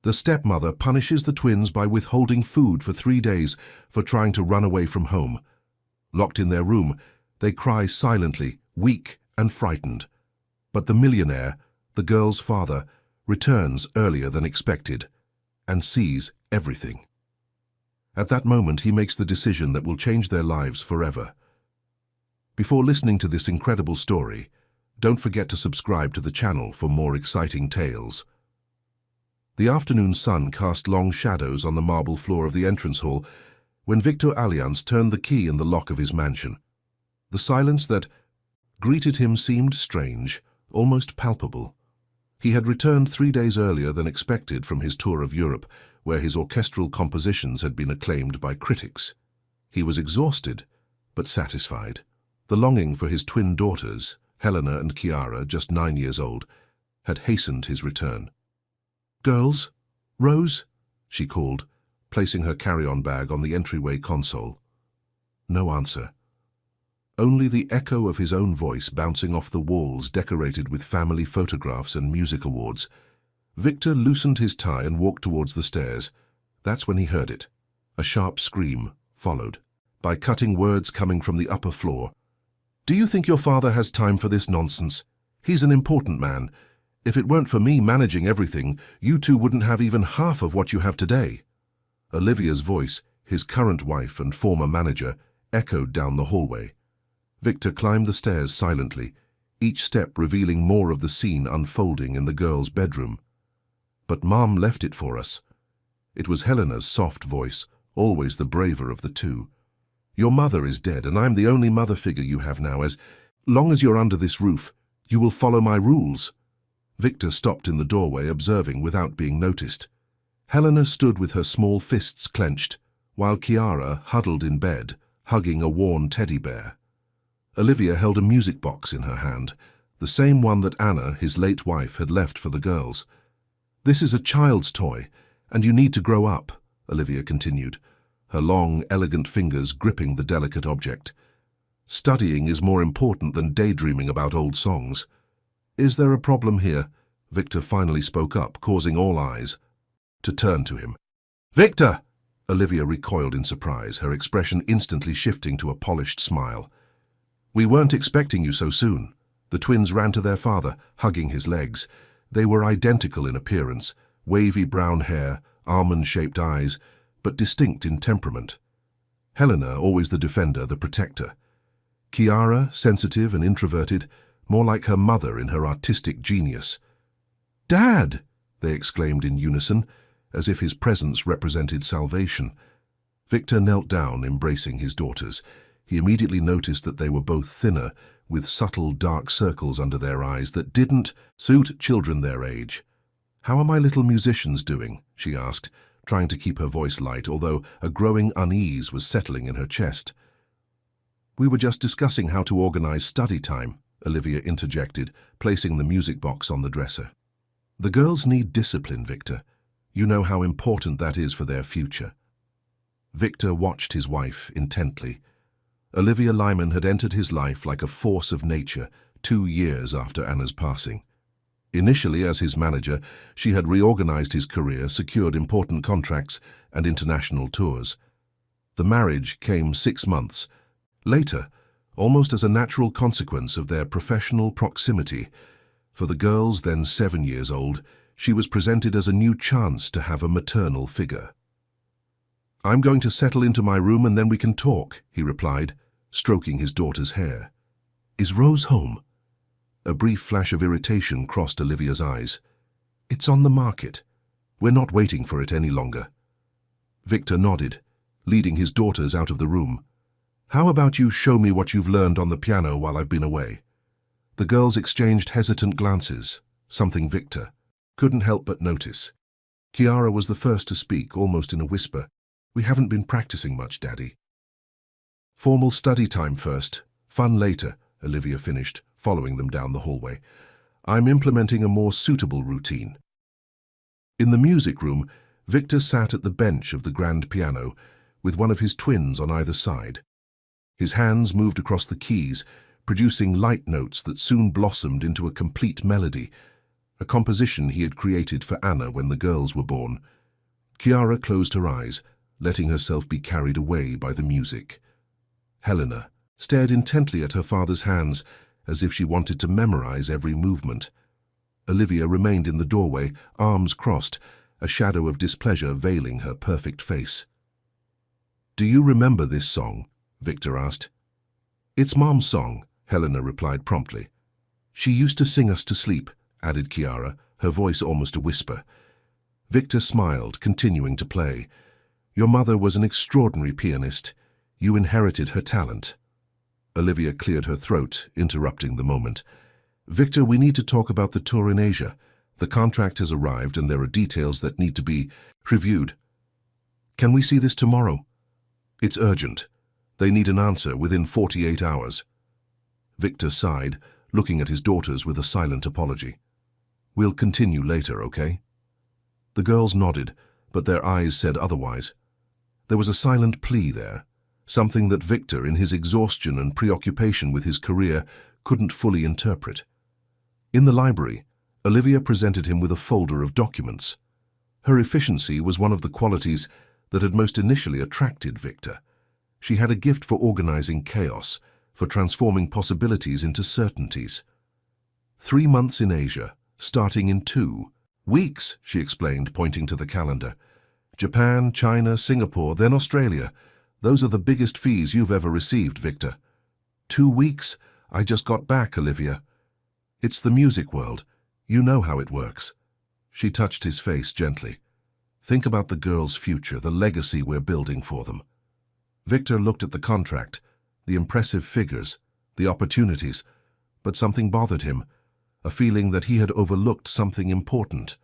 The stepmother punishes the twins by withholding food for 3 days for trying to run away from home. Locked in their room, they cry silently, weak and frightened. But the millionaire, the girl's father, returns earlier than expected and sees everything. At that moment, he makes the decision that will change their lives forever. Before listening to this incredible story, don't forget to subscribe to the channel for more exciting tales. The afternoon sun cast long shadows on the marble floor of the entrance hall when Victor Allianz turned the key in the lock of his mansion. The silence that greeted him seemed strange, almost palpable. He had returned 3 days earlier than expected from his tour of Europe, where his orchestral compositions had been acclaimed by critics. He was exhausted, but satisfied. The longing for his twin daughters, Helena and Chiara, just 9 years old, had hastened his return. "Girls? Rose?" she called, placing her carry-on bag on the entryway console. No answer. Only the echo of his own voice bouncing off the walls decorated with family photographs and music awards. Victor loosened his tie and walked towards the stairs. That's when he heard it. A sharp scream, followed by cutting words coming from the upper floor. "Do you think your father has time for this nonsense? He's an important man. If it weren't for me managing everything, you two wouldn't have even half of what you have today." Olivia's voice, his current wife and former manager, echoed down the hallway. Victor climbed the stairs silently, each step revealing more of the scene unfolding in the girl's bedroom. "But Mom left it for us." It was Helena's soft voice, always the braver of the two. "Your mother is dead, and I'm the only mother figure you have now. As long as you're under this roof, you will follow my rules." Victor stopped in the doorway, observing without being noticed. Helena stood with her small fists clenched, while Chiara huddled in bed, hugging a worn teddy bear. Olivia held a music box in her hand, the same one that Anna, his late wife, had left for the girls. "This is a child's toy, and you need to grow up," Olivia continued, her long, elegant fingers gripping the delicate object. "Studying is more important than daydreaming about old songs." "Is there a problem here?" Victor finally spoke up, causing all eyes to turn to him. "Victor!" Olivia recoiled in surprise, her expression instantly shifting to a polished smile. "We weren't expecting you so soon." The twins ran to their father, hugging his legs. They were identical in appearance, wavy brown hair, almond-shaped eyes, but distinct in temperament. Helena, always the defender, the protector. Chiara, sensitive and introverted, more like her mother in her artistic genius. "Dad!" they exclaimed in unison, as if his presence represented salvation. Victor knelt down, embracing his daughters. He immediately noticed that they were both thinner, with subtle dark circles under their eyes that didn't suit children their age. "How are my little musicians doing?" she asked, trying to keep her voice light, although a growing unease was settling in her chest. "We were just discussing how to organize study time," Olivia interjected, placing the music box on the dresser. "The girls need discipline, Victor. You know how important that is for their future." Victor watched his wife intently. Olivia Lyman had entered his life like a force of nature 2 years after Anna's passing. Initially, as his manager, she had reorganized his career, secured important contracts and international tours. The marriage came 6 months later, almost as a natural consequence of their professional proximity. For the girls, then 7 years old, she was presented as a new chance to have a maternal figure. "I'm going to settle into my room and then we can talk," he replied, stroking his daughter's hair. "Is Rose home?" A brief flash of irritation crossed Olivia's eyes. "It's on the market. We're not waiting for it any longer." Victor nodded, leading his daughters out of the room. "How about you show me what you've learned on the piano while I've been away?" The girls exchanged hesitant glances, something Victor couldn't help but notice. Chiara was the first to speak, almost in a whisper. "We haven't been practicing much, Daddy." "Formal study time first, fun later," Olivia finished, following them down the hallway. "I'm implementing a more suitable routine." In the music room, Victor sat at the bench of the grand piano, with one of his twins on either side. His hands moved across the keys, producing light notes that soon blossomed into a complete melody. a composition he had created for Anna when the girls were born. Chiara closed her eyes, letting herself be carried away by the music. Helena stared intently at her father's hands, as if she wanted to memorize every movement. Olivia remained in the doorway, arms crossed, a shadow of displeasure veiling her perfect face. "Do you remember this song?" Victor asked. "It's Mom's song," Helena replied promptly. "She used to sing us to sleep," added Chiara, her voice almost a whisper. Victor smiled, continuing to play. "Your mother was an extraordinary pianist. You inherited her talent." Olivia cleared her throat, interrupting the moment. "Victor, we need to talk about the tour in Asia. The contract has arrived and there are details that need to be reviewed. Can we see this tomorrow? It's urgent. They need an answer within 48 hours. Victor sighed, looking at his daughters with a silent apology. "We'll continue later, okay?" The girls nodded, but their eyes said otherwise. There was a silent plea there, something that Victor, in his exhaustion and preoccupation with his career, couldn't fully interpret. In the library, Olivia presented him with a folder of documents. Her efficiency was one of the qualities that had most initially attracted Victor. She had a gift for organizing chaos, for transforming possibilities into certainties. 3 months in Asia, starting in 2 weeks, she explained, pointing to the calendar. Japan, China, Singapore, then Australia. Those are the biggest fees you've ever received, Victor. 2 weeks? I just got back, Olivia. It's the music world. You know how it works. She touched his face gently. Think about the girls' future, the legacy we're building for them. Victor looked at the contract, the impressive figures, the opportunities, but something bothered him, a feeling that he had overlooked something important.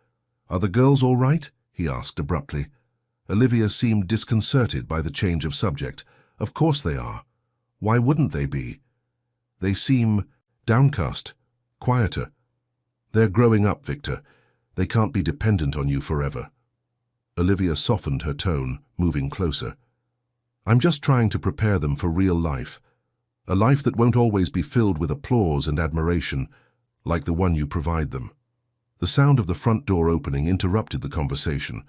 "Are the girls all right?" he asked abruptly. Olivia seemed disconcerted by the change of subject. "Of course they are. Why wouldn't they be? They seem downcast, quieter. They're growing up, Victor. They can't be dependent on you forever." Olivia softened her tone, moving closer. "I'm just trying to prepare them for real life, a life that won't always be filled with applause and admiration, like the one you provide them." The sound of the front door opening interrupted the conversation.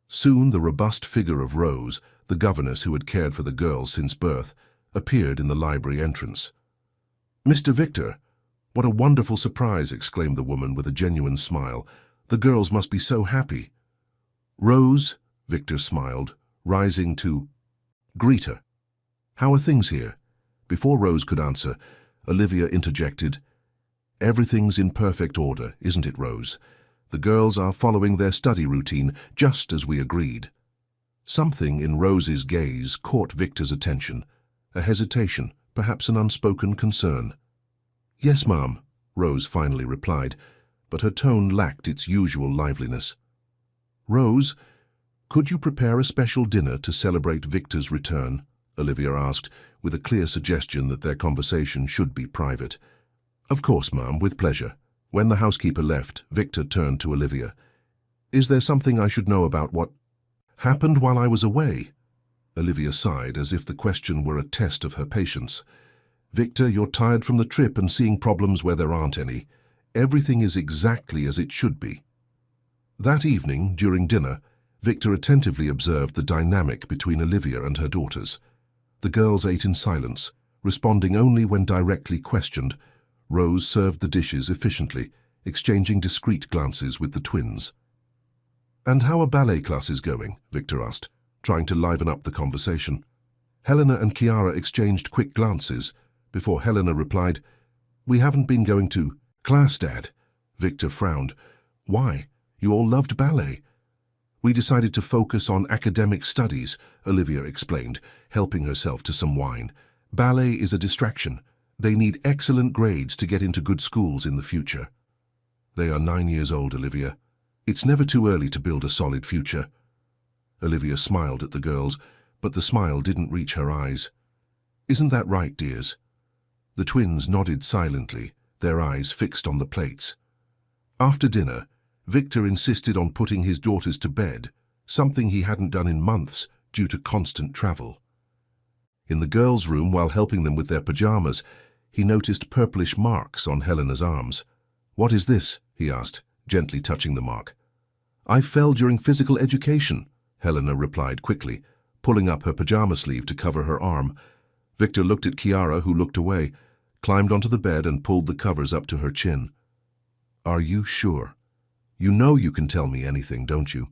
Soon the robust figure of Rose, the governess who had cared for the girls since birth, appeared in the library entrance. "Mr. Victor, what a wonderful surprise!" exclaimed the woman with a genuine smile. "The girls must be so happy." "Rose," Victor smiled, rising to greet her. "How are things here?" Before Rose could answer, Olivia interjected, "Everything's in perfect order, isn't it, Rose? The girls are following their study routine, just as we agreed." Something in Rose's gaze caught Victor's attention, a hesitation, perhaps an unspoken concern. "Yes, ma'am," Rose finally replied, but her tone lacked its usual liveliness. "Rose, could you prepare a special dinner to celebrate Victor's return?" Olivia asked, with a clear suggestion that their conversation should be private. "Of course, ma'am, with pleasure." When the housekeeper left, Victor turned to Olivia. "Is there something I should know about what happened while I was away?" Olivia sighed, as if the question were a test of her patience. "Victor, you're tired from the trip and seeing problems where there aren't any. Everything is exactly as it should be." That evening, during dinner, Victor attentively observed the dynamic between Olivia and her daughters. The girls ate in silence, responding only when directly questioned. Rose served the dishes efficiently, exchanging discreet glances with the twins. "And how are ballet classes going?" Victor asked, trying to liven up the conversation. Helena and Chiara exchanged quick glances, before Helena replied, "We haven't been going to class, Dad." Victor frowned. "Why? You all loved ballet." "We decided to focus on academic studies," Olivia explained, helping herself to some wine. "Ballet is a distraction. They need excellent grades to get into good schools in the future." "They are 9 years old, Olivia. It's never too early to build a solid future." Olivia smiled at the girls, but the smile didn't reach her eyes. "Isn't that right, dears?" The twins nodded silently, their eyes fixed on the plates. After dinner, Victor insisted on putting his daughters to bed, something he hadn't done in months due to constant travel. In the girls' room, while helping them with their pajamas, he noticed purplish marks on Helena's arms. "What is this?" he asked, gently touching the mark. I fell during physical education, Helena replied quickly, pulling up her pajama sleeve to cover her arm. Victor looked at Chiara, who looked away, climbed onto the bed and pulled the covers up to her chin. Are you sure? You know you can tell me anything, don't you?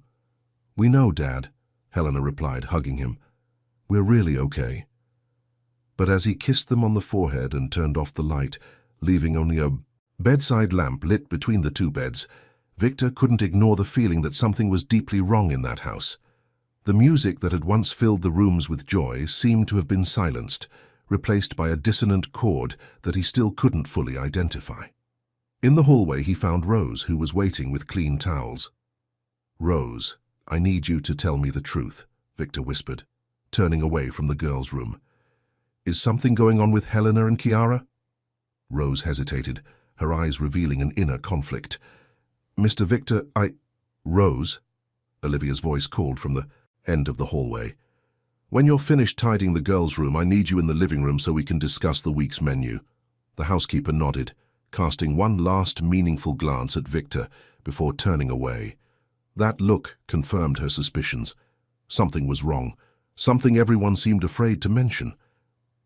We know, Dad, Helena replied, hugging him. We're really okay. But as he kissed them on the forehead and turned off the light, leaving only a bedside lamp lit between the two beds, Victor couldn't ignore the feeling that something was deeply wrong in that house. The music that had once filled the rooms with joy seemed to have been silenced, replaced by a dissonant chord that he still couldn't fully identify. In the hallway he found Rose, who was waiting with clean towels. Rose, I need you to tell me the truth, Victor whispered, turning away from the girls' room. Is something going on with Helena and Chiara? Rose hesitated, her eyes revealing an inner conflict. Mr. Victor, Rose, Olivia's voice called from the end of the hallway. When you're finished tidying the girls' room, I need you in the living room so we can discuss the week's menu. The housekeeper nodded, casting one last meaningful glance at Victor before turning away. That look confirmed her suspicions. Something was wrong, something everyone seemed afraid to mention.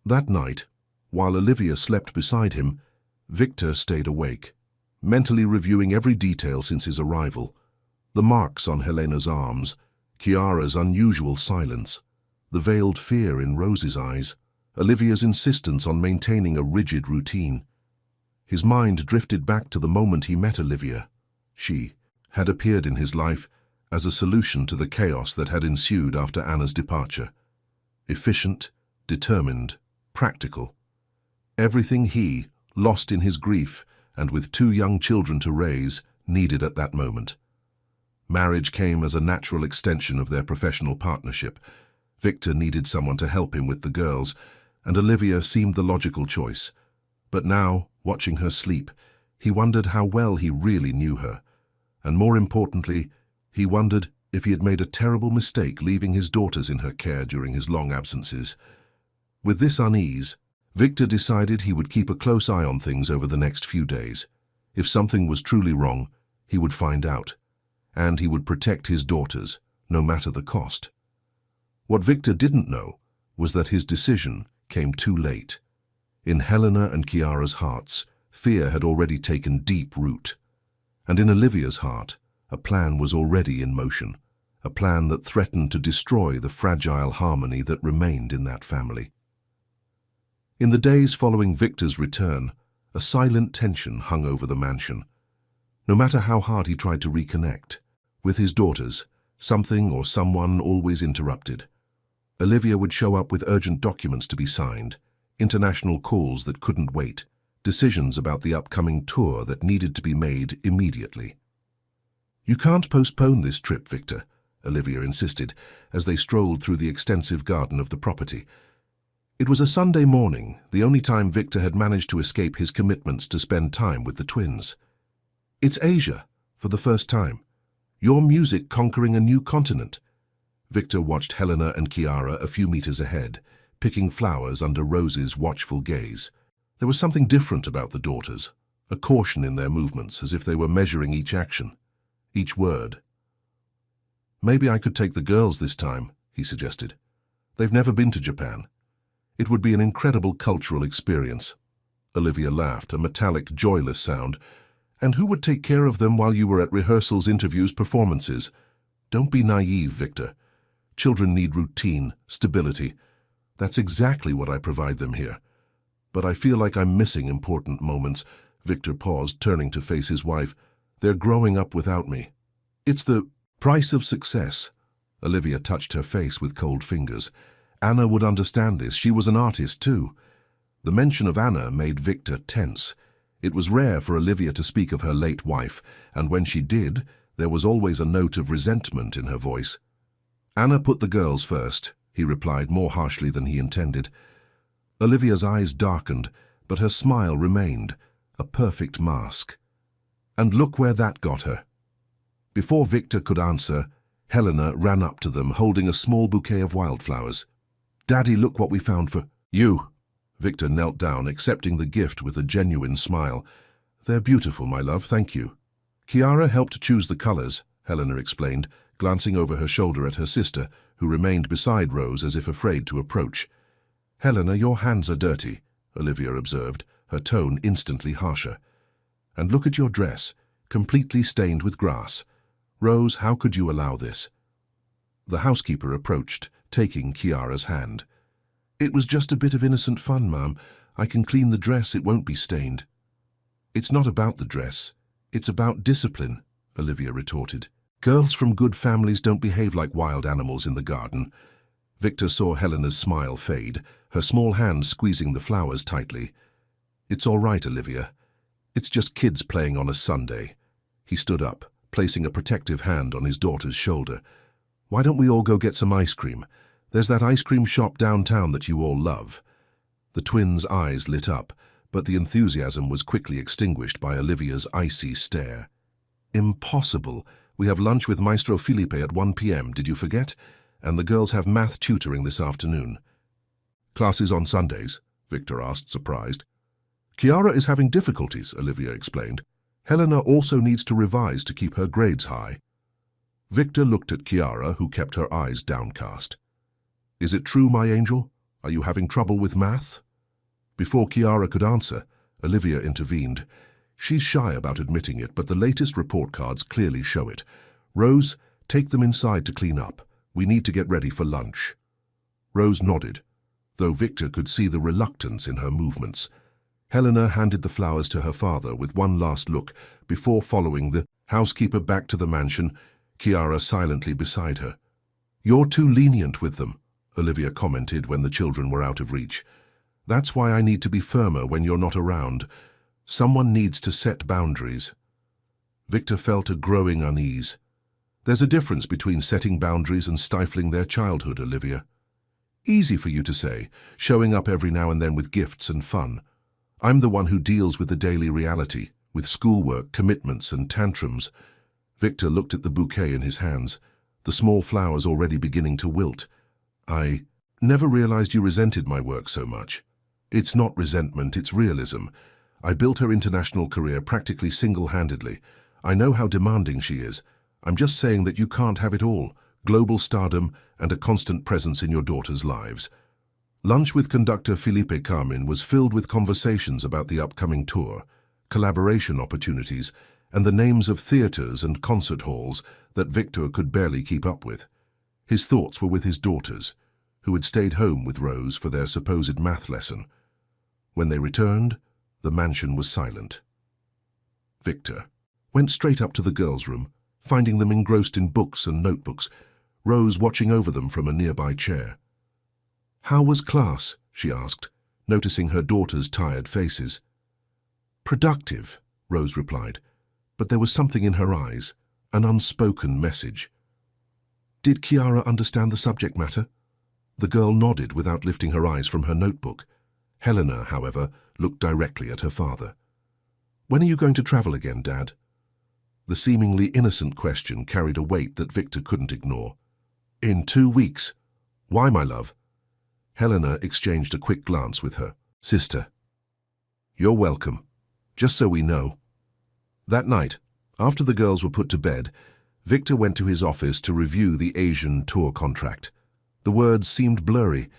That night, while Olivia slept beside him, Victor stayed awake, mentally reviewing every detail since his arrival. The marks on Helena's arms, Chiara's unusual silence, the veiled fear in Rose's eyes, Olivia's insistence on maintaining a rigid routine. His mind drifted back to the moment he met Olivia. She had appeared in his life as a solution to the chaos that had ensued after Anna's departure. Efficient, determined, practical. Everything he, lost in his grief and with 2 young children to raise, needed at that moment. Marriage came as a natural extension of their professional partnership. Victor needed someone to help him with the girls, and Olivia seemed the logical choice. But now, watching her sleep, he wondered how well he really knew her. And more importantly, he wondered if he had made a terrible mistake leaving his daughters in her care during his long absences. With this unease, Victor decided he would keep a close eye on things over the next few days. If something was truly wrong, he would find out, and he would protect his daughters, no matter the cost. What Victor didn't know was that his decision came too late. In Helena and Chiara's hearts, fear had already taken deep root. And in Olivia's heart, a plan was already in motion, a plan that threatened to destroy the fragile harmony that remained in that family. In the days following Victor's return, a silent tension hung over the mansion. No matter how hard he tried to reconnect with his daughters, something or someone always interrupted. Olivia would show up with urgent documents to be signed, international calls that couldn't wait, decisions about the upcoming tour that needed to be made immediately. You can't postpone this trip, Victor, Olivia insisted as they strolled through the extensive garden of the property. It was a Sunday morning, the only time Victor had managed to escape his commitments to spend time with the twins. It's Asia, for the first time. Your music conquering a new continent. Victor watched Helena and Chiara a few meters ahead, picking flowers under Rose's watchful gaze. There was something different about the daughters, a caution in their movements, as if they were measuring each action, each word. Maybe I could take the girls this time, he suggested. They've never been to Japan. It would be an incredible cultural experience. Olivia laughed, a metallic, joyless sound. And who would take care of them while you were at rehearsals, interviews, performances? Don't be naive, Victor. Children need routine, stability. That's exactly what I provide them here. But I feel like I'm missing important moments. Victor paused, turning to face his wife. They're growing up without me. It's the price of success. Olivia touched her face with cold fingers. Anna would understand this. She was an artist too. The mention of Anna made Victor tense. It was rare for Olivia to speak of her late wife, and when she did, there was always a note of resentment in her voice. Anna put the girls first, he replied more harshly than he intended. Olivia's eyes darkened, but her smile remained, a perfect mask. And look where that got her. Before Victor could answer, Helena ran up to them, holding a small bouquet of wildflowers. Daddy, look what we found for you. Victor knelt down, accepting the gift with a genuine smile. They're beautiful, my love, thank you. Chiara helped choose the colors, Helena explained, glancing over her shoulder at her sister, who remained beside Rose as if afraid to approach. Helena, your hands are dirty, Olivia observed, her tone instantly harsher. And look at your dress, completely stained with grass. Rose, how could you allow this? The housekeeper approached, taking Chiara's hand. It was just a bit of innocent fun, Ma'am. I can clean the dress, it won't be stained. It's not about the dress. It's about discipline, Olivia retorted. Girls from good families don't behave like wild animals in the garden. Victor saw Helena's smile fade, her small hand squeezing the flowers tightly. It's all right, Olivia. It's just kids playing on a Sunday. He stood up, placing a protective hand on his daughter's shoulder. Why don't we all go get some ice cream? There's that ice cream shop downtown that you all love. The twins' eyes lit up, but the enthusiasm was quickly extinguished by Olivia's icy stare. Impossible. We have lunch with Maestro Felipe at 1 p.m., did you forget? And the girls have math tutoring this afternoon. Classes on Sundays? Victor asked, surprised. Chiara is having difficulties, Olivia explained. Helena also needs to revise to keep her grades high. Victor looked at Chiara, who kept her eyes downcast. Is it true, my angel? Are you having trouble with math? Before Chiara could answer, Olivia intervened. She's shy about admitting it, but the latest report cards clearly show it. Rose, take them inside to clean up. We need to get ready for lunch. Rose nodded, though Victor could see the reluctance in her movements. Helena handed the flowers to her father with one last look before following the housekeeper back to the mansion, Chiara silently beside her. You're too lenient with them, Olivia commented when the children were out of reach. That's why I need to be firmer when you're not around. Someone needs to set boundaries. Victor felt a growing unease. There's a difference between setting boundaries and stifling their childhood, Olivia. Easy for you to say, showing up every now and then with gifts and fun. I'm the one who deals with the daily reality, with schoolwork, commitments, and tantrums. Victor looked at the bouquet in his hands, the small flowers already beginning to wilt. I never realized you resented my work so much. It's not resentment, it's realism. I built her international career practically single-handedly. I know how demanding she is. I'm just saying that you can't have it all, global stardom and a constant presence in your daughters' lives. Lunch with conductor Felipe Carmen was filled with conversations about the upcoming tour, collaboration opportunities, and the names of theaters and concert halls that Victor could barely keep up with. His thoughts were with his daughters, who had stayed home with Rose for their supposed math lesson. When they returned, the mansion was silent. Victor went straight up to the girls' room, finding them engrossed in books and notebooks, Rose watching over them from a nearby chair. How was class? She asked, noticing her daughters' tired faces. Productive, Rose replied, but there was something in her eyes, an unspoken message. Did Chiara understand the subject matter? The girl nodded without lifting her eyes from her notebook. Helena, however, looked directly at her father. When are you going to travel again, Dad? The seemingly innocent question carried a weight that Victor couldn't ignore. In 2 weeks. Why, my love? Helena exchanged a quick glance with her sister. You're welcome. Just so we know. That night, after the girls were put to bed, Victor went to his office to review the Asian tour contract. The words seemed blurry,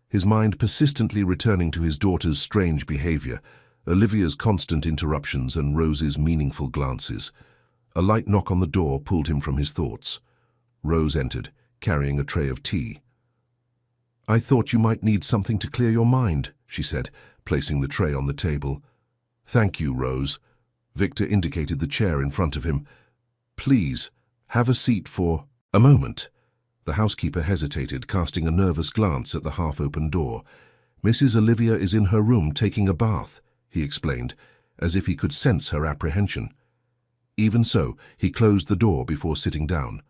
his mind persistently returning to his daughter's strange behavior, Olivia's constant interruptions and Rose's meaningful glances. A light knock on the door pulled him from his thoughts. Rose entered, carrying a tray of tea. I thought you might need something to clear your mind, she said, placing the tray on the table. Thank you, Rose. Victor indicated the chair in front of him. Please, have a seat for a moment. The housekeeper hesitated, casting a nervous glance at the half-open door. Mrs. Olivia is in her room taking a bath, he explained, as if he could sense her apprehension. Even so, he closed the door before sitting down.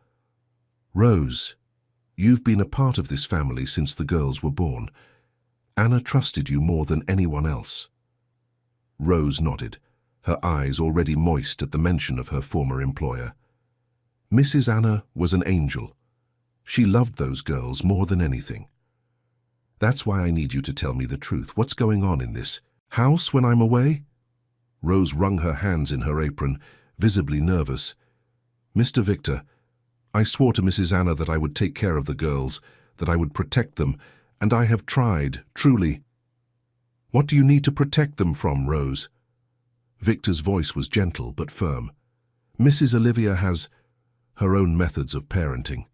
Rose, you've been a part of this family since the girls were born. Anna trusted you more than anyone else. Rose nodded, her eyes already moist at the mention of her former employer. Mrs. Anna was an angel. She loved those girls more than anything. That's why I need you to tell me the truth. What's going on in this house when I'm away? Rose wrung her hands in her apron, visibly nervous. "Mr. Victor, I swore to Mrs. Anna that I would take care of the girls, that I would protect them, and I have tried, truly." "What do you need to protect them from, Rose?" Victor's voice was gentle but firm. "Mrs. Olivia has her own methods of parenting."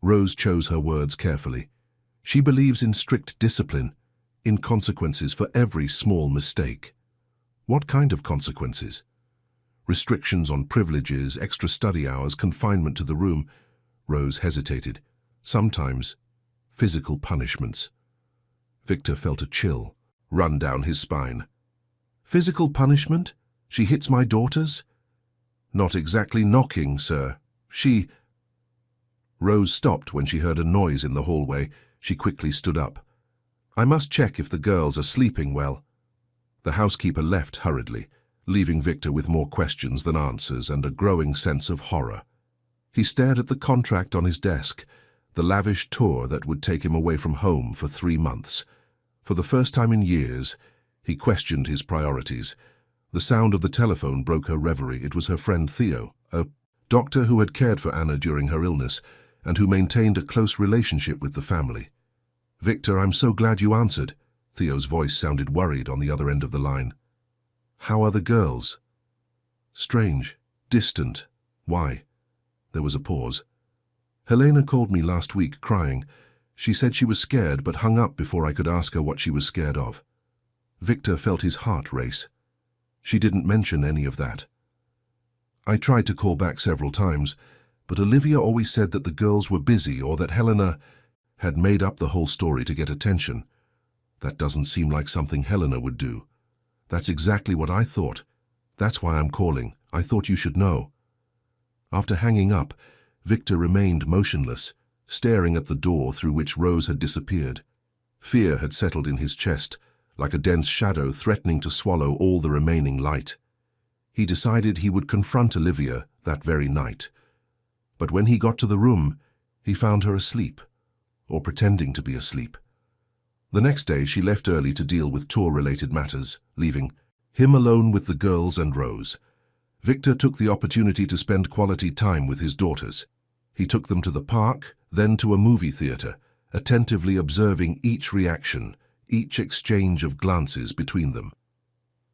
Rose chose her words carefully. "She believes in strict discipline, in consequences for every small mistake." "What kind of consequences?" "Restrictions on privileges, extra study hours, confinement to the room." Rose hesitated. "Sometimes physical punishments." Victor felt a chill run down his spine. "Physical punishment? She hits my daughters?" "Not exactly knocking, sir. She—" Rose stopped when she heard a noise in the hallway. She quickly stood up. "I must check if the girls are sleeping well." The housekeeper left hurriedly, leaving Victor with more questions than answers and a growing sense of horror. He stared at the contract on his desk, the lavish tour that would take him away from home for 3 months. For the first time in years, he questioned his priorities. The sound of the telephone broke her reverie. It was her friend Theo, a doctor who had cared for Anna during her illness and who maintained a close relationship with the family. "Victor, I'm so glad you answered." Theo's voice sounded worried on the other end of the line. "How are the girls?" "Strange, distant. Why?" There was a pause. "Helena called me last week, crying. She said she was scared but hung up before I could ask her what she was scared of." Victor felt his heart race. "She didn't mention any of that." "I tried to call back several times, but Olivia always said that the girls were busy or that Helena had made up the whole story to get attention. That doesn't seem like something Helena would do." "That's exactly what I thought. That's why I'm calling. I thought you should know." After hanging up, Victor remained motionless, staring at the door through which Rose had disappeared. Fear had settled in his chest, like a dense shadow threatening to swallow all the remaining light. He decided he would confront Olivia that very night. But when he got to the room, he found her asleep, or pretending to be asleep. The next day she left early to deal with tour-related matters, leaving him alone with the girls and Rose. Victor took the opportunity to spend quality time with his daughters. He took them to the park, then to a movie theater, attentively observing each reaction, each exchange of glances between them.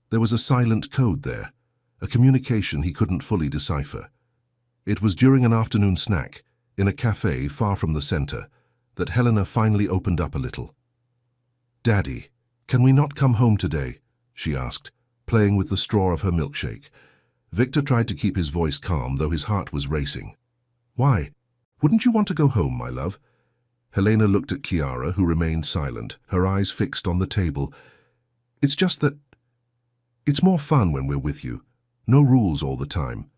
There was a silent code there, a communication he couldn't fully decipher. It was during an afternoon snack, in a cafe far from the center, that Helena finally opened up a little. "Daddy, can we not come home today?" she asked, playing with the straw of her milkshake. Victor tried to keep his voice calm, though his heart was racing. "Why? Wouldn't you want to go home, my love?" Helena looked at Chiara, who remained silent, her eyes fixed on the table. "It's just that it's more fun when we're with you. No rules all the time."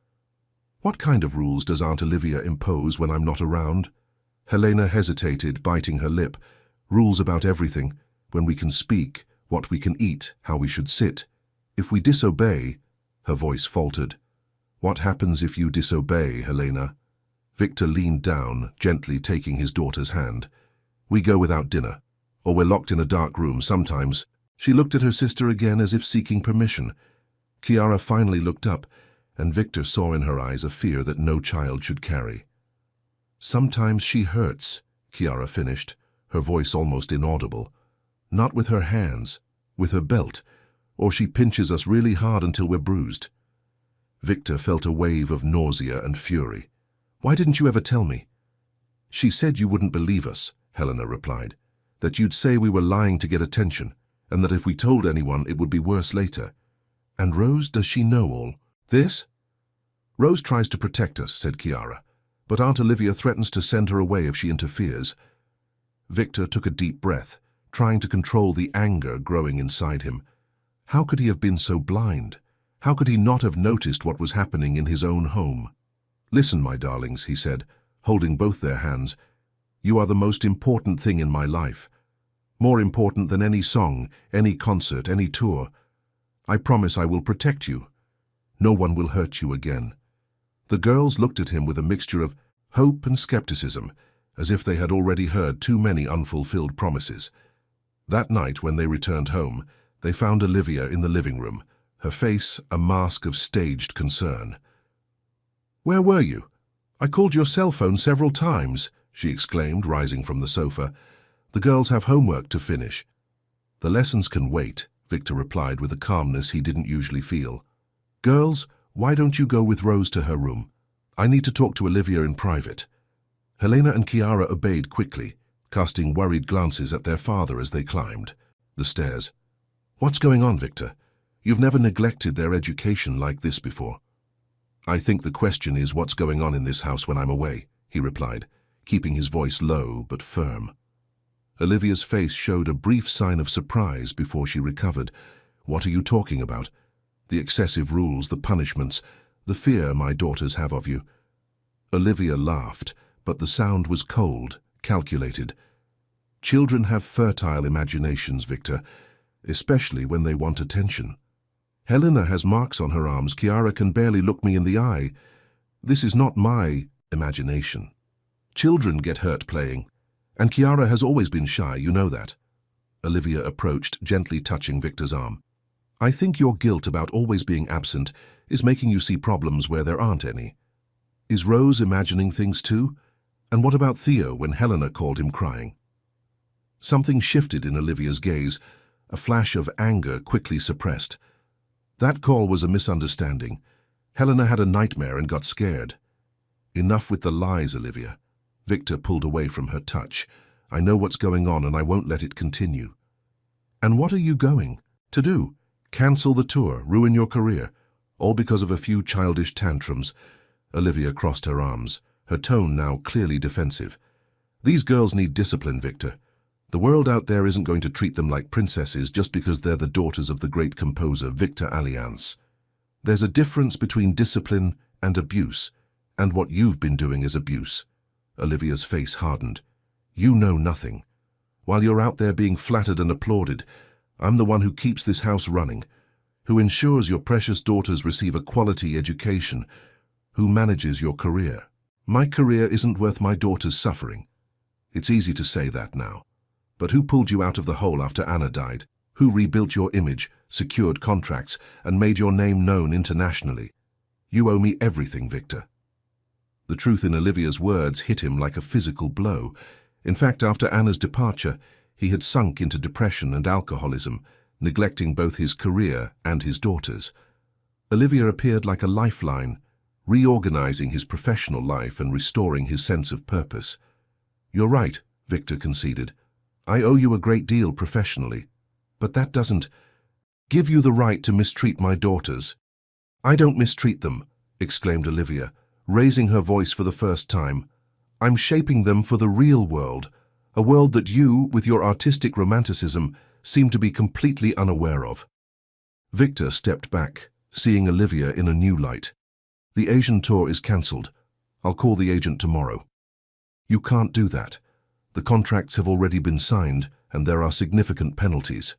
"What kind of rules does Aunt Olivia impose when I'm not around?" Helena hesitated, biting her lip. "Rules about everything. When we can speak, what we can eat, how we should sit. If we disobey—" Her voice faltered. "What happens if you disobey, Helena?" Victor leaned down, gently taking his daughter's hand. "We go without dinner, or we're locked in a dark room sometimes." She looked at her sister again as if seeking permission. Chiara finally looked up, and Victor saw in her eyes a fear that no child should carry. "Sometimes she hurts," Chiara finished, her voice almost inaudible. "Not with her hands, with her belt, or she pinches us really hard until we're bruised." Victor felt a wave of nausea and fury. "Why didn't you ever tell me?" "She said you wouldn't believe us," Helena replied, "that you'd say we were lying to get attention, and that if we told anyone it would be worse later." "And Rose, does she know all this?" "Rose tries to protect us," said Chiara, "but Aunt Olivia threatens to send her away if she interferes." Victor took a deep breath, trying to control the anger growing inside him. How could he have been so blind? How could he not have noticed what was happening in his own home? "Listen, my darlings," he said, holding both their hands. "You are the most important thing in my life. More important than any song, any concert, any tour. I promise I will protect you. No one will hurt you again." The girls looked at him with a mixture of hope and skepticism, as if they had already heard too many unfulfilled promises. That night, when they returned home, they found Olivia in the living room, her face a mask of staged concern. "Where were you? I called your cell phone several times," she exclaimed, rising from the sofa. "The girls have homework to finish." "The lessons can wait," Victor replied with a calmness he didn't usually feel. "Girls, why don't you go with Rose to her room? I need to talk to Olivia in private." Helena and Chiara obeyed quickly, casting worried glances at their father as they climbed the stairs. "What's going on, Victor? You've never neglected their education like this before." "I think the question is what's going on in this house when I'm away," he replied, keeping his voice low but firm. Olivia's face showed a brief sign of surprise before she recovered. "What are you talking about?" "The excessive rules, the punishments, the fear my daughters have of you." Olivia laughed, but the sound was cold, calculated. "Children have fertile imaginations, Victor, especially when they want attention. Helena has marks on her arms. Chiara can barely look me in the eye. This is not my imagination. Children get hurt playing. And Chiara has always been shy, you know that." Olivia approached, gently touching Victor's arm. "I think your guilt about always being absent is making you see problems where there aren't any. Is Rose imagining things too? And what about Theo when Helena called him crying?" Something shifted in Olivia's gaze, a flash of anger quickly suppressed. "That call was a misunderstanding. Helena had a nightmare and got scared." "Enough with the lies, Olivia." Victor pulled away from her touch. "I know what's going on and I won't let it continue." "And what are you going to do? Cancel the tour, ruin your career, all because of a few childish tantrums?" Olivia crossed her arms, her tone now clearly defensive. "These girls need discipline, Victor. The world out there isn't going to treat them like princesses just because they're the daughters of the great composer Victor Alliance. There's a difference between discipline and abuse, and what you've been doing is abuse." Olivia's face hardened. "You know nothing. While you're out there being flattered and applauded, I'm the one who keeps this house running, who ensures your precious daughters receive a quality education, who manages your career. My career isn't worth my daughter's suffering. It's easy to say that now. But who pulled you out of the hole after Anna died? Who rebuilt your image, secured contracts, and made your name known internationally? You owe me everything, Victor." The truth in Olivia's words hit him like a physical blow. In fact, after Anna's departure, he had sunk into depression and alcoholism, neglecting both his career and his daughters. Olivia appeared like a lifeline, reorganizing his professional life and restoring his sense of purpose. "You're right," Victor conceded. "I owe you a great deal professionally, but that doesn't give you the right to mistreat my daughters." "I don't mistreat them," exclaimed Olivia, raising her voice for the first time. "I'm shaping them for the real world, a world that you, with your artistic romanticism, seem to be completely unaware of." Victor stepped back, seeing Olivia in a new light. "The Asian tour is cancelled. I'll call the agent tomorrow." "You can't do that. The contracts have already been signed, and there are significant penalties."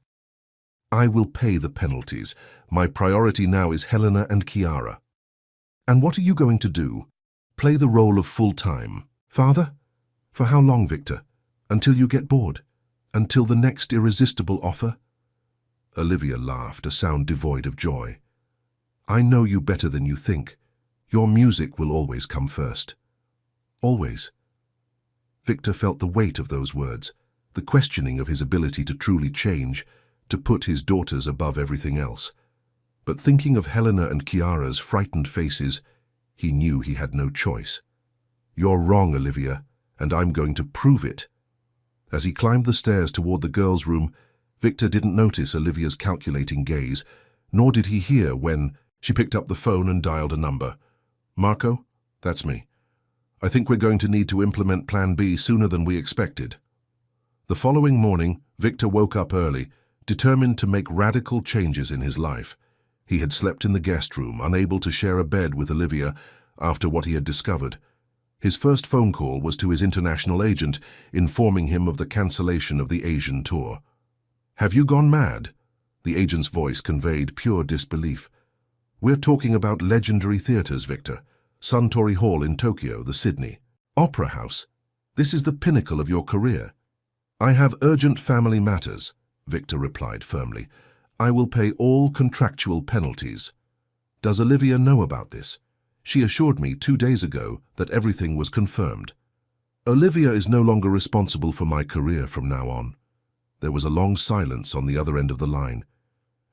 "I will pay the penalties. My priority now is Helena and Chiara." "And what are you going to do? Play the role of full-time father? For how long, Victor? Until you get bored? Until the next irresistible offer?" Olivia laughed, a sound devoid of joy. "I know you better than you think. Your music will always come first." "Always?" Victor felt the weight of those words, the questioning of his ability to truly change, to put his daughters above everything else. But thinking of Helena and Chiara's frightened faces, he knew he had no choice. "You're wrong, Olivia, and I'm going to prove it." As he climbed the stairs toward the girls' room, Victor didn't notice Olivia's calculating gaze, nor did he hear when she picked up the phone and dialed a number. "Marco, that's me. I think we're going to need to implement Plan B sooner than we expected." The following morning, Victor woke up early, determined to make radical changes in his life. He had slept in the guest room, unable to share a bed with Olivia after what he had discovered. His first phone call was to his international agent, informing him of the cancellation of the Asian tour. "Have you gone mad?" The agent's voice conveyed pure disbelief. "We're talking about legendary theaters, Victor. Suntory Hall in Tokyo, the Sydney Opera House. This is the pinnacle of your career." "I have urgent family matters," Victor replied firmly. I will pay all contractual penalties. Does Olivia know about this? She assured me 2 days ago that everything was confirmed. Olivia is no longer responsible for my career from now on. There was a long silence on the other end of the line.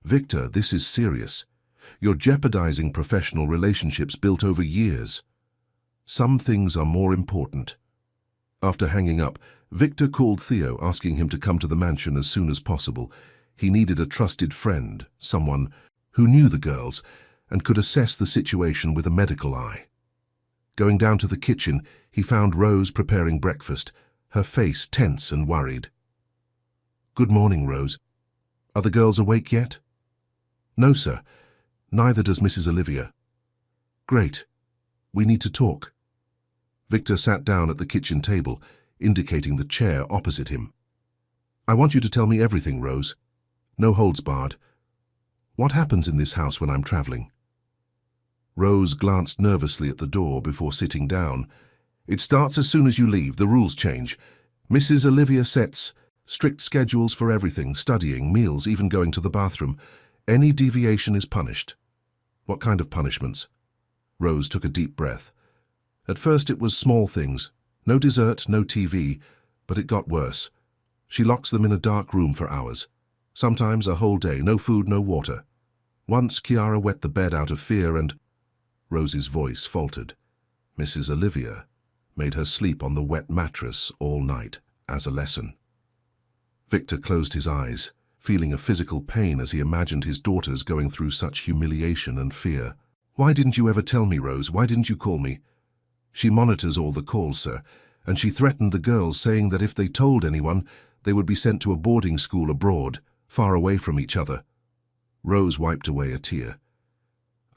Victor, this is serious. You're jeopardizing professional relationships built over years. Some things are more important. After hanging up, Victor called Theo, asking him to come to the mansion as soon as possible. He needed a trusted friend, someone who knew the girls and could assess the situation with a medical eye. Going down to the kitchen, he found Rose preparing breakfast, her face tense and worried. "Good morning, Rose. Are the girls awake yet?" "No, sir. Neither does Mrs. Olivia." "Great. We need to talk." Victor sat down at the kitchen table, indicating the chair opposite him. "I want you to tell me everything, Rose. No holds barred. What happens in this house when I'm traveling?" Rose glanced nervously at the door before sitting down. "It starts as soon as you leave. The rules change. Mrs. Olivia sets strict schedules for everything, studying, meals, even going to the bathroom. Any deviation is punished." "What kind of punishments?" Rose took a deep breath. At first it was small things. No dessert, no TV, but it got worse. She locks them in a dark room for hours. Sometimes a whole day, no food, no water. Once Chiara wet the bed out of fear and... Rose's voice faltered. Mrs. Olivia made her sleep on the wet mattress all night as a lesson. Victor closed his eyes, feeling a physical pain as he imagined his daughters going through such humiliation and fear. "Why didn't you ever tell me, Rose? Why didn't you call me?" "She monitors all the calls, sir, and she threatened the girls, saying that if they told anyone, they would be sent to a boarding school abroad, far away from each other." Rose wiped away a tear.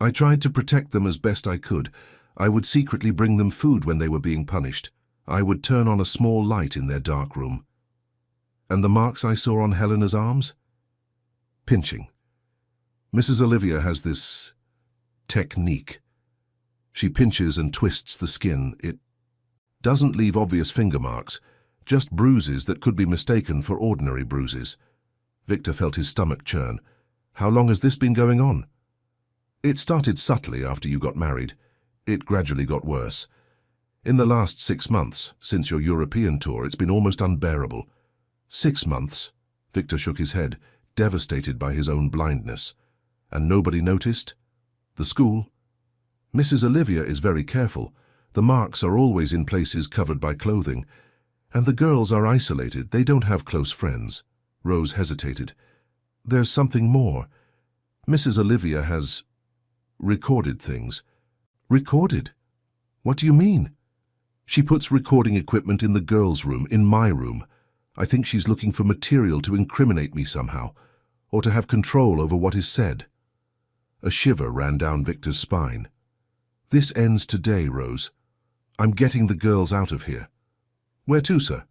"I tried to protect them as best I could. I would secretly bring them food when they were being punished. I would turn on a small light in their dark room." "And the marks I saw on Helena's arms?" "Pinching. Mrs. Olivia has this technique. She pinches and twists the skin. It doesn't leave obvious finger marks, just bruises that could be mistaken for ordinary bruises." Victor felt his stomach churn. "How long has this been going on?" "It started subtly after you got married. It gradually got worse. In the last 6 months, since your European tour, it's been almost unbearable." 6 months? Victor shook his head, devastated by his own blindness. "And nobody noticed?" "The school? Mrs. Olivia is very careful. The marks are always in places covered by clothing. And the girls are isolated. They don't have close friends." Rose hesitated. "There's something more. Mrs. Olivia has recorded things." "Recorded? What do you mean?" "She puts recording equipment in the girls' room, in my room. I think she's looking for material to incriminate me somehow, or to have control over what is said." A shiver ran down Victor's spine. "This ends today, Rose. I'm getting the girls out of here." "Where to, sir?"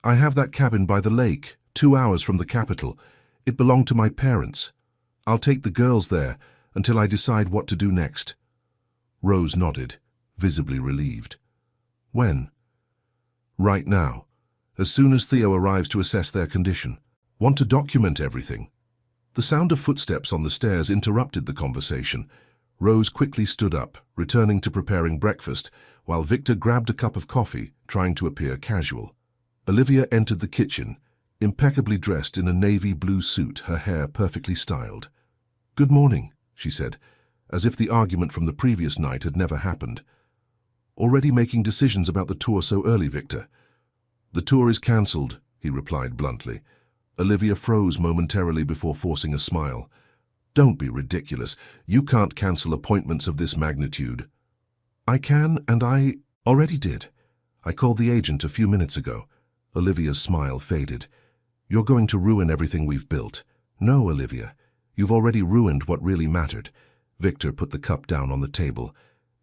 "I have that cabin by the lake, 2 hours from the capital. It belonged to my parents. I'll take the girls there until I decide what to do next." Rose nodded, visibly relieved. "When?" "Right now, as soon as Theo arrives to assess their condition. Want to document everything." The sound of footsteps on the stairs interrupted the conversation. Rose quickly stood up, returning to preparing breakfast, while Victor grabbed a cup of coffee, trying to appear casual. Olivia entered the kitchen, impeccably dressed in a navy blue suit, her hair perfectly styled. "Good morning," she said, as if the argument from the previous night had never happened. "Already making decisions about the tour so early, Victor?" "The tour is cancelled," he replied bluntly. Olivia froze momentarily before forcing a smile. "Don't be ridiculous. You can't cancel appointments of this magnitude." "I can, and I already did. I called the agent a few minutes ago." Olivia's smile faded. "You're going to ruin everything we've built." "No, Olivia. You've already ruined what really mattered." Victor put the cup down on the table.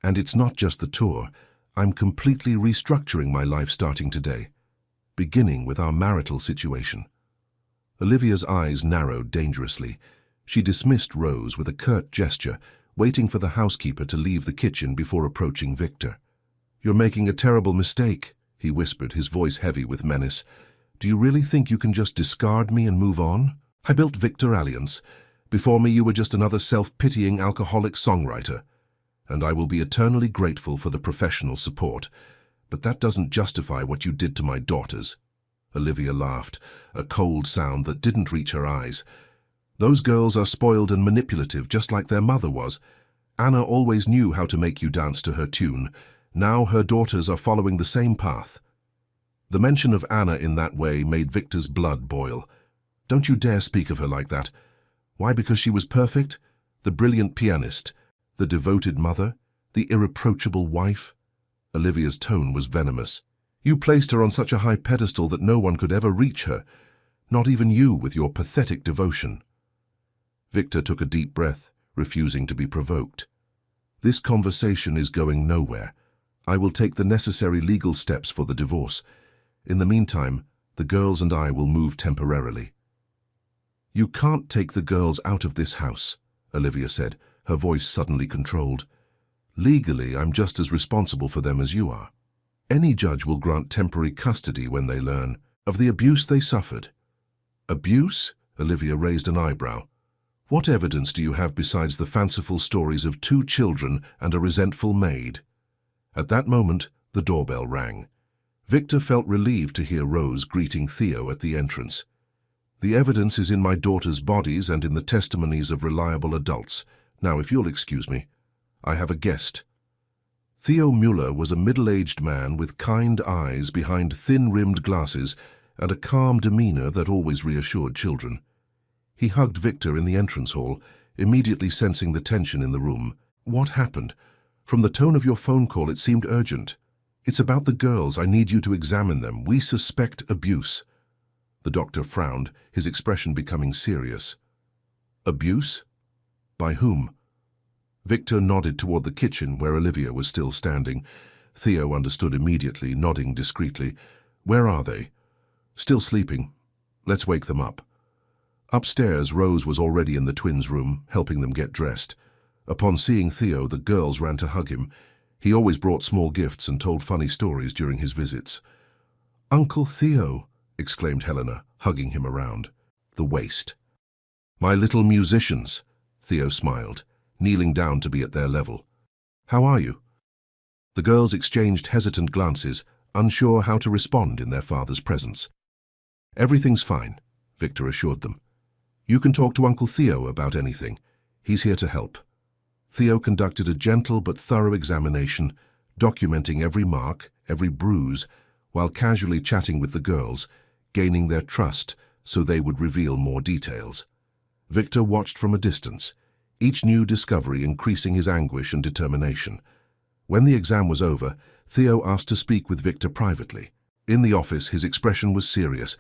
"And it's not just the tour. I'm completely restructuring my life starting today, beginning with our marital situation." Olivia's eyes narrowed dangerously. She dismissed Rose with a curt gesture, waiting for the housekeeper to leave the kitchen before approaching Victor. "You're making a terrible mistake," he whispered, his voice heavy with menace. "Do you really think you can just discard me and move on?" I built Victor Alliance. Before me you were just another self-pitying alcoholic songwriter, and I will be eternally grateful for the professional support. But that doesn't justify what you did to my daughters." Olivia laughed, a cold sound that didn't reach her eyes. "Those girls are spoiled and manipulative, just like their mother was. Anna always knew how to make you dance to her tune. Now her daughters are following the same path." The mention of Anna in that way made Victor's blood boil. "Don't you dare speak of her like that. Why, because she was perfect? The brilliant pianist, the devoted mother, the irreproachable wife?" Olivia's tone was venomous. "You placed her on such a high pedestal that no one could ever reach her, not even you with your pathetic devotion." Victor took a deep breath, refusing to be provoked. "This conversation is going nowhere. I will take the necessary legal steps for the divorce. In the meantime, the girls and I will move temporarily." "You can't take the girls out of this house," Olivia said, her voice suddenly controlled. "Legally, I'm just as responsible for them as you are. Any judge will grant temporary custody when they learn of the abuse they suffered." "Abuse?" Olivia raised an eyebrow. "What evidence do you have besides the fanciful stories of 2 children and a resentful maid?" At that moment, the doorbell rang. Victor felt relieved to hear Rose greeting Theo at the entrance. "The evidence is in my daughter's bodies and in the testimonies of reliable adults. Now, if you'll excuse me, I have a guest." Theo Mueller was a middle-aged man with kind eyes behind thin-rimmed glasses and a calm demeanor that always reassured children. He hugged Victor in the entrance hall, immediately sensing the tension in the room. "What happened? From the tone of your phone call, it seemed urgent." "It's about the girls. I need you to examine them. We suspect abuse." The doctor frowned, his expression becoming serious. "Abuse? By whom?" Victor nodded toward the kitchen where Olivia was still standing. Theo understood immediately, nodding discreetly. "Where are they?" "Still sleeping. Let's wake them up." Upstairs, Rose was already in the twins' room, helping them get dressed. Upon seeing Theo, the girls ran to hug him. He always brought small gifts and told funny stories during his visits. "Uncle Theo!" exclaimed Helena, hugging him around. "The waste." "My little musicians," Theo smiled, kneeling down to be at their level. "How are you?" The girls exchanged hesitant glances, unsure how to respond in their father's presence. "Everything's fine," Victor assured them. "You can talk to Uncle Theo about anything. He's here to help." Theo conducted a gentle but thorough examination, documenting every mark, every bruise, while casually chatting with the girls, gaining their trust so they would reveal more details. Victor watched from a distance, each new discovery increasing his anguish and determination. When the exam was over, Theo asked to speak with Victor privately. In the office, his expression was serious.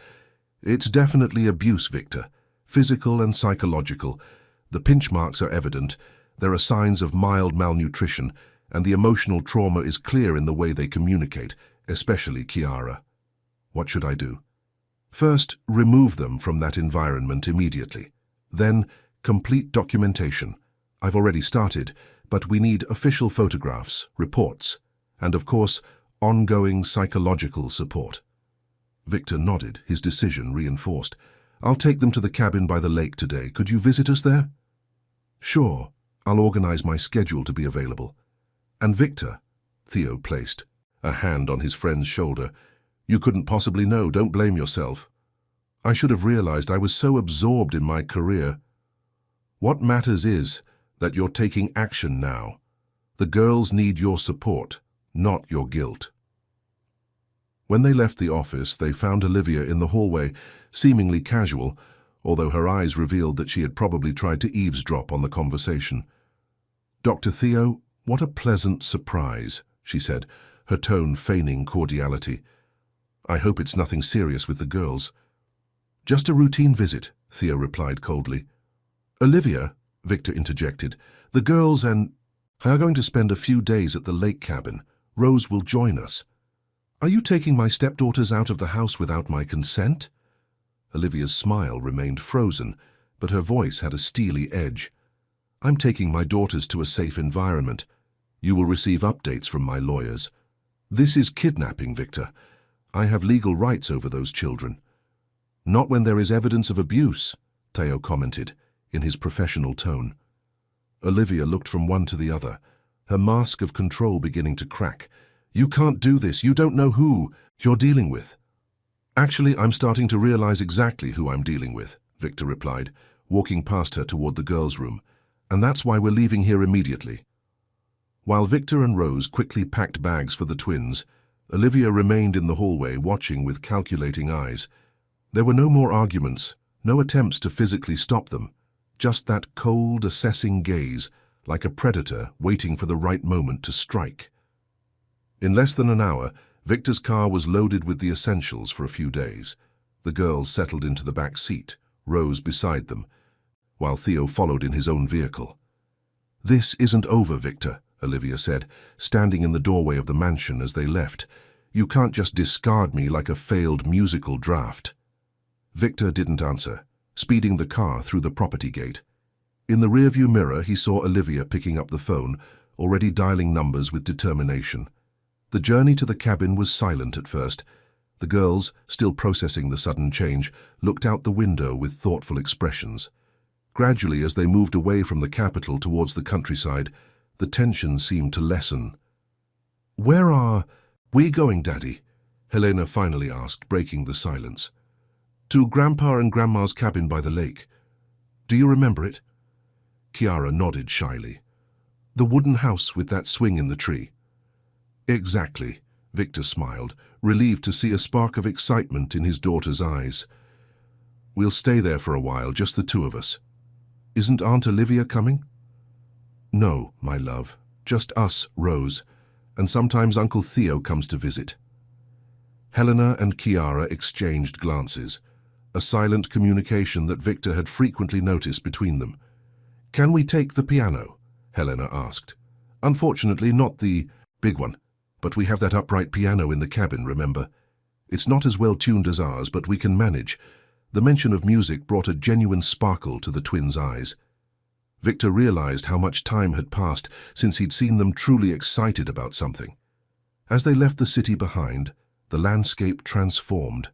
"It's definitely abuse, Victor. Physical and psychological. The pinch marks are evident. There are signs of mild malnutrition, and the emotional trauma is clear in the way they communicate, especially Chiara." "What should I do?" "First, remove them from that environment immediately. Then, complete documentation. I've already started, but we need official photographs, reports, and of course, ongoing psychological support." Victor nodded, his decision reinforced. "I'll take them to the cabin by the lake today. Could you visit us there?" "Sure. I'll organize my schedule to be available." "And Victor," Theo placed a hand on his friend's shoulder, "you couldn't possibly know. Don't blame yourself." "I should have realized. I was so absorbed in my career." "What matters is that you're taking action now. The girls need your support, not your guilt." When they left the office, they found Olivia in the hallway, seemingly casual, although her eyes revealed that she had probably tried to eavesdrop on the conversation. "Dr. Theo, what a pleasant surprise," she said, her tone feigning cordiality. "I hope it's nothing serious with the girls." "Just a routine visit," Theo replied coldly. "Olivia," Victor interjected, "the girls and I are going to spend a few days at the lake cabin. Rose will join us." "Are you taking my stepdaughters out of the house without my consent?" Olivia's smile remained frozen, but her voice had a steely edge. "I'm taking my daughters to a safe environment. You will receive updates from my lawyers. This is kidnapping, Victor. I have legal rights over those children." "Not when there is evidence of abuse," Theo commented, in his professional tone. Olivia looked from one to the other, her mask of control beginning to crack. You can't do this. You don't know who you're dealing with. Actually, I'm starting to realize exactly who I'm dealing with, Victor replied, walking past her toward the girls' room. And that's why we're leaving here immediately. While Victor and Rose quickly packed bags for the twins, Olivia remained in the hallway watching with calculating eyes. There were no more arguments, no attempts to physically stop them, just that cold, assessing gaze, like a predator waiting for the right moment to strike. In less than an hour, Victor's car was loaded with the essentials for a few days. The girls settled into the back seat, Rose beside them, while Theo followed in his own vehicle. This isn't over, Victor, Olivia said, standing in the doorway of the mansion as they left. You can't just discard me like a failed musical draft. Victor didn't answer, speeding the car through the property gate. In the rearview mirror, he saw Olivia picking up the phone, already dialing numbers with determination. The journey to the cabin was silent at first. The girls, still processing the sudden change, looked out the window with thoughtful expressions. Gradually, as they moved away from the capital towards the countryside, the tension seemed to lessen. "Where are we going, Daddy?" Helena finally asked, breaking the silence. "To Grandpa and Grandma's cabin by the lake. Do you remember it?" Chiara nodded shyly. "The wooden house with that swing in the tree." "Exactly," Victor smiled, relieved to see a spark of excitement in his daughter's eyes. "We'll stay there for a while, just the two of us. Isn't Aunt Olivia coming?" "No, my love, just us, Rose, and sometimes Uncle Theo comes to visit." Helena and Chiara exchanged glances, a silent communication that Victor had frequently noticed between them. "Can we take the piano?" Helena asked. "Unfortunately, not the big one, but we have that upright piano in the cabin, remember? It's not as well tuned as ours, but we can manage." The mention of music brought a genuine sparkle to the twins' eyes. Victor realized how much time had passed since he'd seen them truly excited about something. As they left the city behind, the landscape transformed.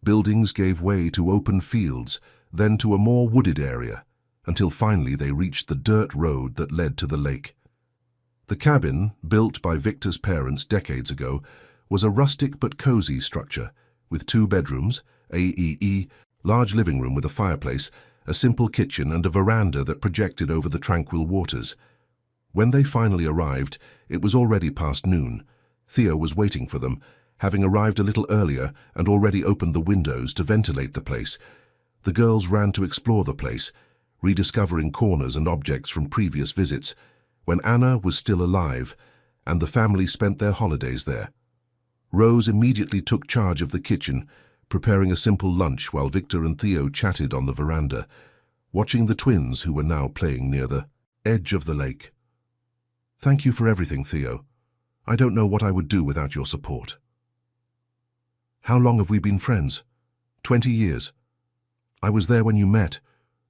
Buildings gave way to open fields, then to a more wooded area, until finally they reached the dirt road that led to the lake. The cabin, built by Victor's parents decades ago, was a rustic but cozy structure, with 2 bedrooms, AEE, large living room with a fireplace, a simple kitchen and a veranda that projected over the tranquil waters. When they finally arrived, it was already past noon. Theo was waiting for them, having arrived a little earlier and already opened the windows to ventilate the place. The girls ran to explore the place, rediscovering corners and objects from previous visits, when Anna was still alive, and the family spent their holidays there. Rose immediately took charge of the kitchen, preparing a simple lunch while Victor and Theo chatted on the veranda, watching the twins who were now playing near the edge of the lake. "Thank you for everything, Theo. I don't know what I would do without your support." "How long have we been friends?" 20 years. I was there when you met,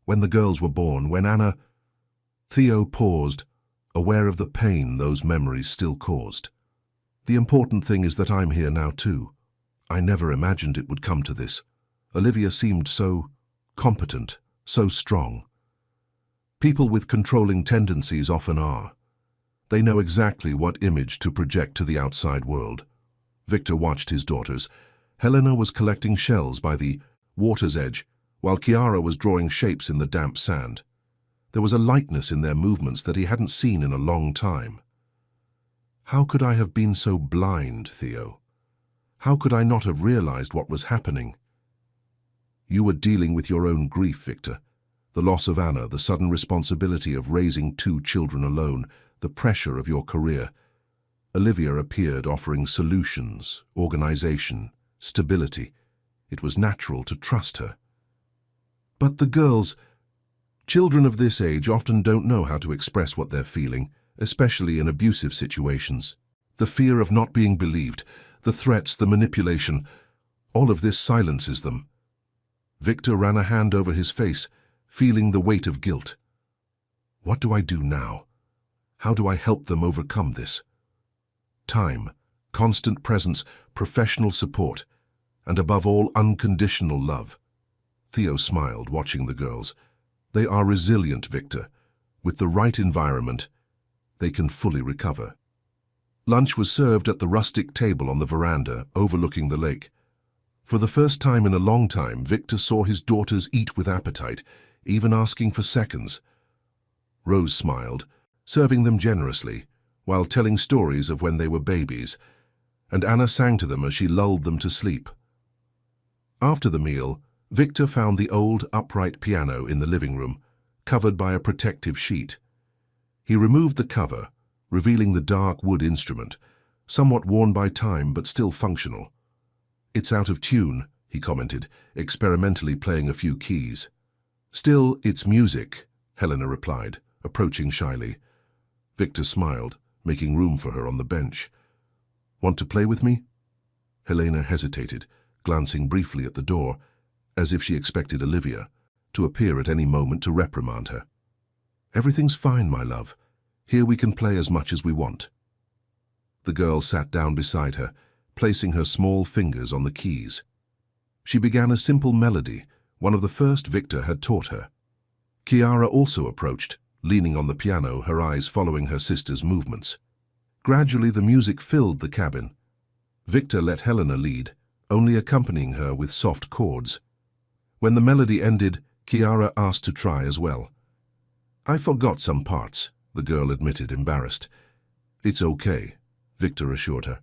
when the girls were born, when Anna—" Theo paused, aware of the pain those memories still caused. "The important thing is that I'm here now too. I never imagined it would come to this. Olivia seemed so competent, so strong. People with controlling tendencies often are. They know exactly what image to project to the outside world." Victor watched his daughters. Helena was collecting shells by the water's edge, while Chiara was drawing shapes in the damp sand. There was a lightness in their movements that he hadn't seen in a long time. "How could I have been so blind, Theo? How could I not have realized what was happening?" "You were dealing with your own grief, Victor. The loss of Anna, the sudden responsibility of raising 2 children alone, the pressure of your career." Olivia appeared, offering solutions, organization, stability. It was natural to trust her. "But the girls, children of this age often don't know how to express what they're feeling, especially in abusive situations. The fear of not being believed, the threats, the manipulation, all of this silences them." Victor ran a hand over his face, feeling the weight of guilt. "What do I do now? How do I help them overcome this?" Time, constant presence, professional support, and above all, unconditional love. Theo smiled, watching the girls. They are resilient, Victor. With the right environment, they can fully recover. Lunch was served at the rustic table on the veranda, overlooking the lake. For the first time in a long time, Victor saw his daughters eat with appetite, even asking for seconds. Rose smiled, serving them generously, while telling stories of when they were babies, and Anna sang to them as she lulled them to sleep. After the meal, Victor found the old upright piano in the living room, covered by a protective sheet. He removed the cover, revealing the dark wood instrument, somewhat worn by time but still functional. "It's out of tune," he commented, experimentally playing a few keys. "Still, it's music," Helena replied, approaching shyly. Victor smiled, making room for her on the bench. "Want to play with me?" Helena hesitated, glancing briefly at the door, as if she expected Olivia to appear at any moment to reprimand her. "Everything's fine, my love. Here we can play as much as we want." The girl sat down beside her, placing her small fingers on the keys. She began a simple melody, one of the first Victor had taught her. Chiara also approached, leaning on the piano, her eyes following her sister's movements. Gradually the music filled the cabin. Victor let Helena lead, only accompanying her with soft chords. When the melody ended, Chiara asked to try as well. "I forgot some parts," the girl admitted, embarrassed. "It's okay," Victor assured her.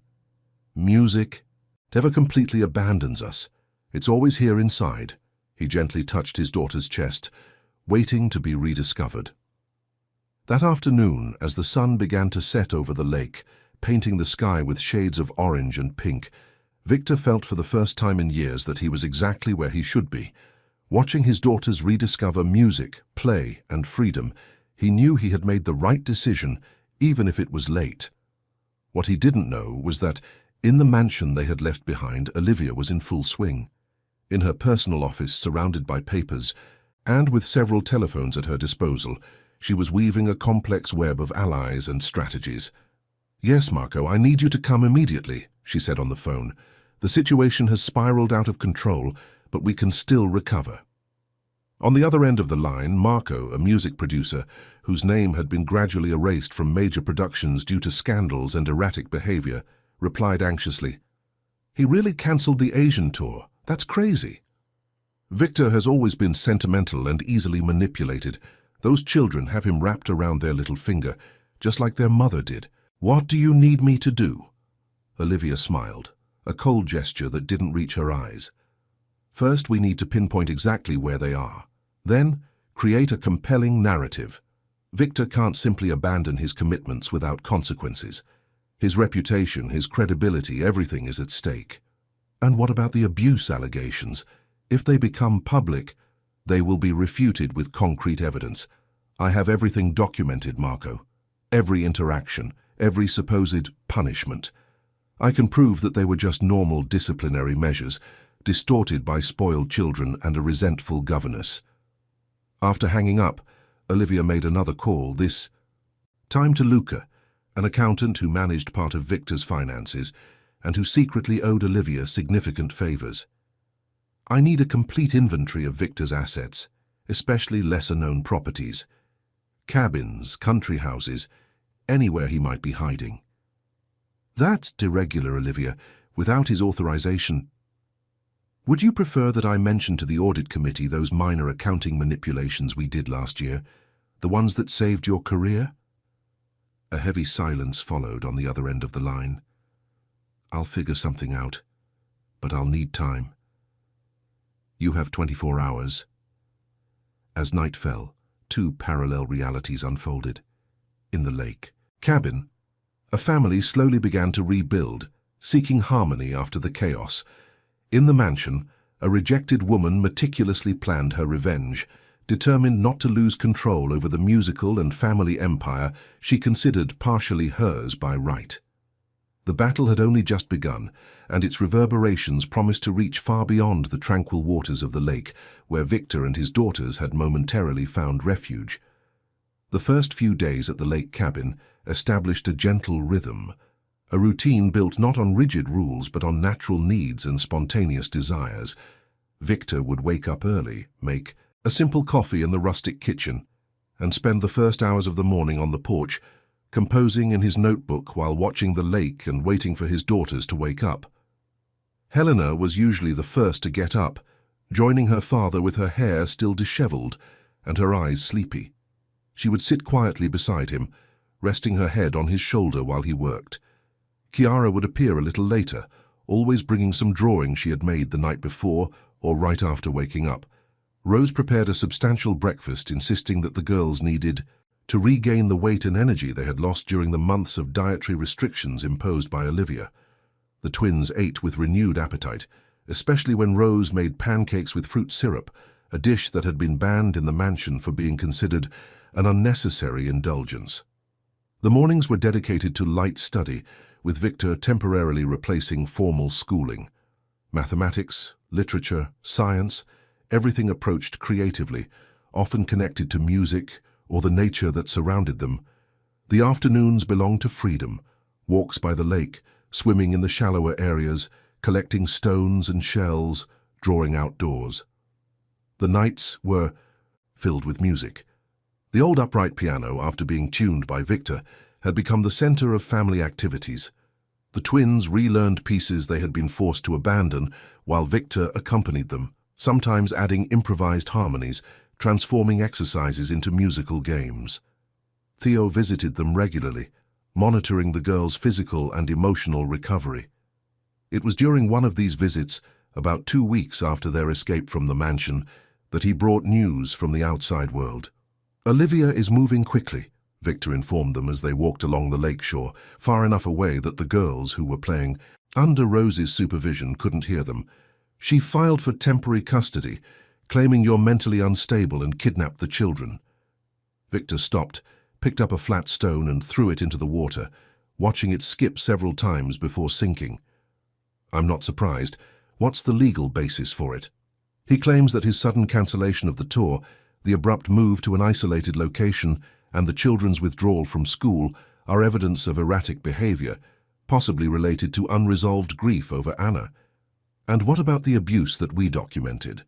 "Music never completely abandons us. It's always here inside." He gently touched his daughter's chest, waiting to be rediscovered. That afternoon, as the sun began to set over the lake, painting the sky with shades of orange and pink, Victor felt for the first time in years that he was exactly where he should be. Watching his daughters rediscover music, play, and freedom, he knew he had made the right decision, even if it was late. What he didn't know was that, in the mansion they had left behind, Olivia was in full swing. In her personal office, surrounded by papers, and with several telephones at her disposal, she was weaving a complex web of allies and strategies. "Yes, Marco, I need you to come immediately," she said on the phone. "The situation has spiraled out of control, but we can still recover." On the other end of the line, Marco, a music producer, whose name had been gradually erased from major productions due to scandals and erratic behavior, replied anxiously, "He really cancelled the Asian tour. That's crazy." Victor has always been sentimental and easily manipulated. Those children have him wrapped around their little finger, just like their mother did. "What do you need me to do?" Olivia smiled, a cold gesture that didn't reach her eyes. "First, we need to pinpoint exactly where they are. Then, create a compelling narrative. Victor can't simply abandon his commitments without consequences. His reputation, his credibility, everything is at stake. And what about the abuse allegations? If they become public, they will be refuted with concrete evidence. I have everything documented, Marco. Every interaction, every supposed punishment. I can prove that they were just normal disciplinary measures, distorted by spoiled children and a resentful governess." After hanging up, Olivia made another call, this time to Luca, an accountant who managed part of Victor's finances and who secretly owed Olivia significant favors. "I need a complete inventory of Victor's assets, especially lesser-known properties. Cabins, country houses, anywhere he might be hiding." "That's irregular, Olivia, without his authorization. Would you prefer that I mention to the audit committee those minor accounting manipulations we did last year, the ones that saved your career?" A heavy silence followed on the other end of the line. "I'll figure something out, but I'll need time. You have 24 hours. As night fell, two parallel realities unfolded. In the lake cabin, a family slowly began to rebuild, seeking harmony after the chaos. In the mansion, a rejected woman meticulously planned her revenge, determined not to lose control over the musical and family empire she considered partially hers by right. The battle had only just begun, and its reverberations promised to reach far beyond the tranquil waters of the lake, where Victor and his daughters had momentarily found refuge. The first few days at the lake cabin established a gentle rhythm, a routine built not on rigid rules but on natural needs and spontaneous desires. Victor would wake up early, make a simple coffee in the rustic kitchen, and spend the first hours of the morning on the porch, composing in his notebook while watching the lake and waiting for his daughters to wake up. Helena was usually the first to get up, joining her father with her hair still disheveled and her eyes sleepy. She would sit quietly beside him, resting her head on his shoulder while he worked. Chiara would appear a little later, always bringing some drawings she had made the night before or right after waking up. Rose prepared a substantial breakfast, insisting that the girls needed to regain the weight and energy they had lost during the months of dietary restrictions imposed by Olivia. The twins ate with renewed appetite, especially when Rose made pancakes with fruit syrup, a dish that had been banned in the mansion for being considered an unnecessary indulgence. The mornings were dedicated to light study, with Victor temporarily replacing formal schooling. Mathematics, literature, science, everything approached creatively, often connected to music or the nature that surrounded them. The afternoons belonged to freedom, walks by the lake, swimming in the shallower areas, collecting stones and shells, drawing outdoors. The nights were filled with music. The old upright piano, after being tuned by Victor, had become the center of family activities. The twins relearned pieces they had been forced to abandon, while Victor accompanied them, sometimes adding improvised harmonies, transforming exercises into musical games. Theo visited them regularly, monitoring the girls' physical and emotional recovery. It was during one of these visits, about 2 weeks after their escape from the mansion, that he brought news from the outside world. "Olivia is moving quickly," Victor informed them as they walked along the lakeshore, far enough away that the girls, who were playing under Rose's supervision, couldn't hear them. "She filed for temporary custody, claiming you're mentally unstable and kidnapped the children." Victor stopped, picked up a flat stone and threw it into the water, watching it skip several times before sinking. "I'm not surprised. What's the legal basis for it?" He claims that his sudden cancellation of the tour, the abrupt move to an isolated location, and the children's withdrawal from school are evidence of erratic behavior, possibly related to unresolved grief over Anna. "And what about the abuse that we documented?"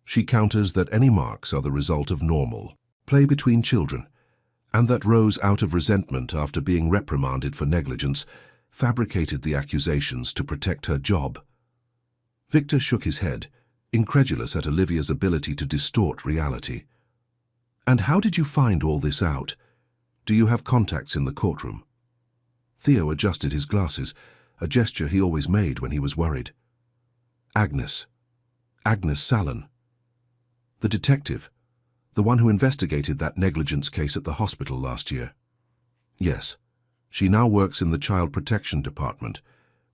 She counters that any marks are the result of normal play between children, and that Rose, out of resentment after being reprimanded for negligence, fabricated the accusations to protect her job. Victor shook his head, incredulous at Olivia's ability to distort reality. "And how did you find all this out? Do you have contacts in the courtroom?" Theo adjusted his glasses, a gesture he always made when he was worried. Agnes Salon. The detective, the one who investigated that negligence case at the hospital last year. Yes, she now works in the Child Protection Department.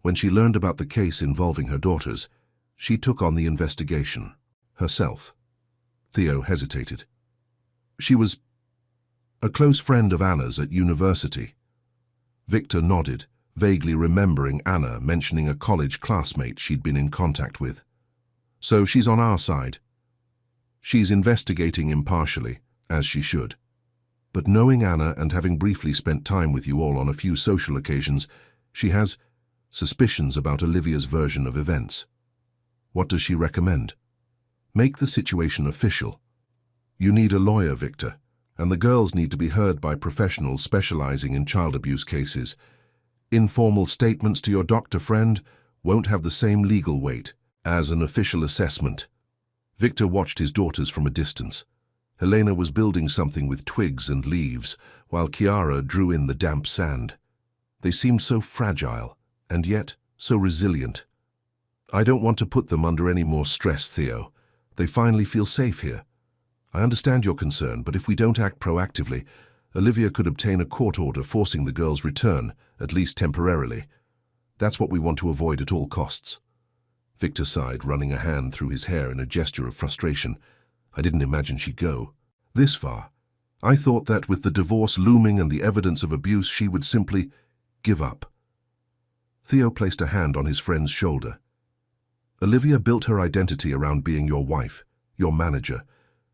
When she learned about the case involving her daughters, she took on the investigation herself. Theo hesitated. "She was a close friend of Anna's at university." Victor nodded, vaguely remembering Anna mentioning a college classmate she'd been in contact with. "So she's on our side." "She's investigating impartially, as she should. But knowing Anna and having briefly spent time with you all on a few social occasions, she has suspicions about Olivia's version of events." "What does she recommend?" "Make the situation official. You need a lawyer, Victor, and the girls need to be heard by professionals specializing in child abuse cases. Informal statements to your doctor friend won't have the same legal weight as an official assessment." Victor watched his daughters from a distance. Helena was building something with twigs and leaves, while Chiara drew in the damp sand. They seemed so fragile, and yet so resilient. "I don't want to put them under any more stress, Theo. They finally feel safe here. I understand your concern, but if we don't act proactively, Olivia could obtain a court order forcing the girls' return, at least temporarily. That's what we want to avoid at all costs." Victor sighed, running a hand through his hair in a gesture of frustration. "I didn't imagine she'd go this far. I thought that with the divorce looming and the evidence of abuse, she would simply give up." Theo placed a hand on his friend's shoulder. "Olivia built her identity around being your wife, your manager,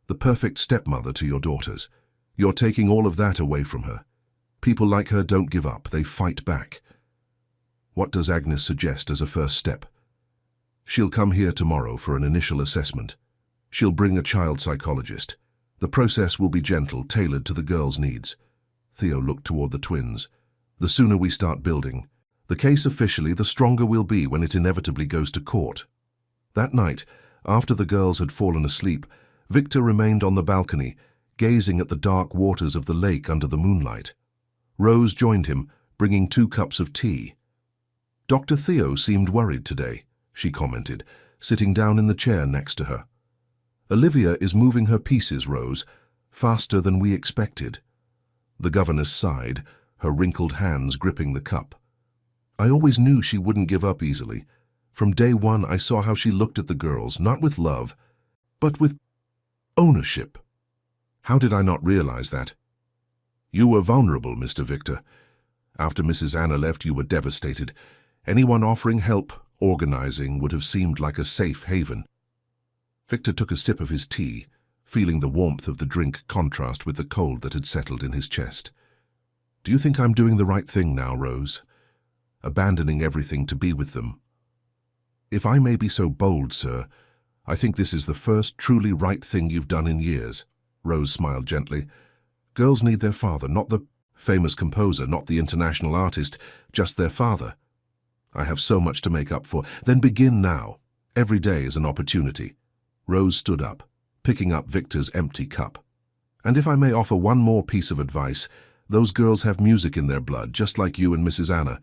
the perfect stepmother to your daughters. You're taking all of that away from her. People like her don't give up, they fight back. What does Agnes suggest as a first step?" She'll come here tomorrow for an initial assessment. She'll bring a child psychologist. The process will be gentle, tailored to the girl's needs. Theo looked toward the twins. The sooner we start building the case officially, the stronger we'll be when it inevitably goes to court. That night, after the girls had fallen asleep, Victor remained on the balcony, gazing at the dark waters of the lake under the moonlight. Rose joined him, bringing 2 cups of tea. Dr. Theo seemed worried today, she commented, sitting down in the chair next to her. Olivia is moving her pieces, Rose, faster than we expected. The governess sighed, her wrinkled hands gripping the cup. I always knew she wouldn't give up easily. From day one, I saw how she looked at the girls, not with love, but with ownership. How did I not realize that? You were vulnerable, Mr. Victor. After Mrs. Anna left, you were devastated. Anyone offering help, organizing, would have seemed like a safe haven. Victor took a sip of his tea, feeling the warmth of the drink contrast with the cold that had settled in his chest. Do you think I'm doing the right thing now, Rose? Abandoning everything to be with them? If I may be so bold, sir, I think this is the first truly right thing you've done in years. Rose smiled gently. Girls need their father, not the famous composer, not the international artist, just their father. I have so much to make up for. Then begin now. Every day is an opportunity. Rose stood up, picking up Victor's empty cup. And if I may offer one more piece of advice, those girls have music in their blood, just like you and Mrs. Anna.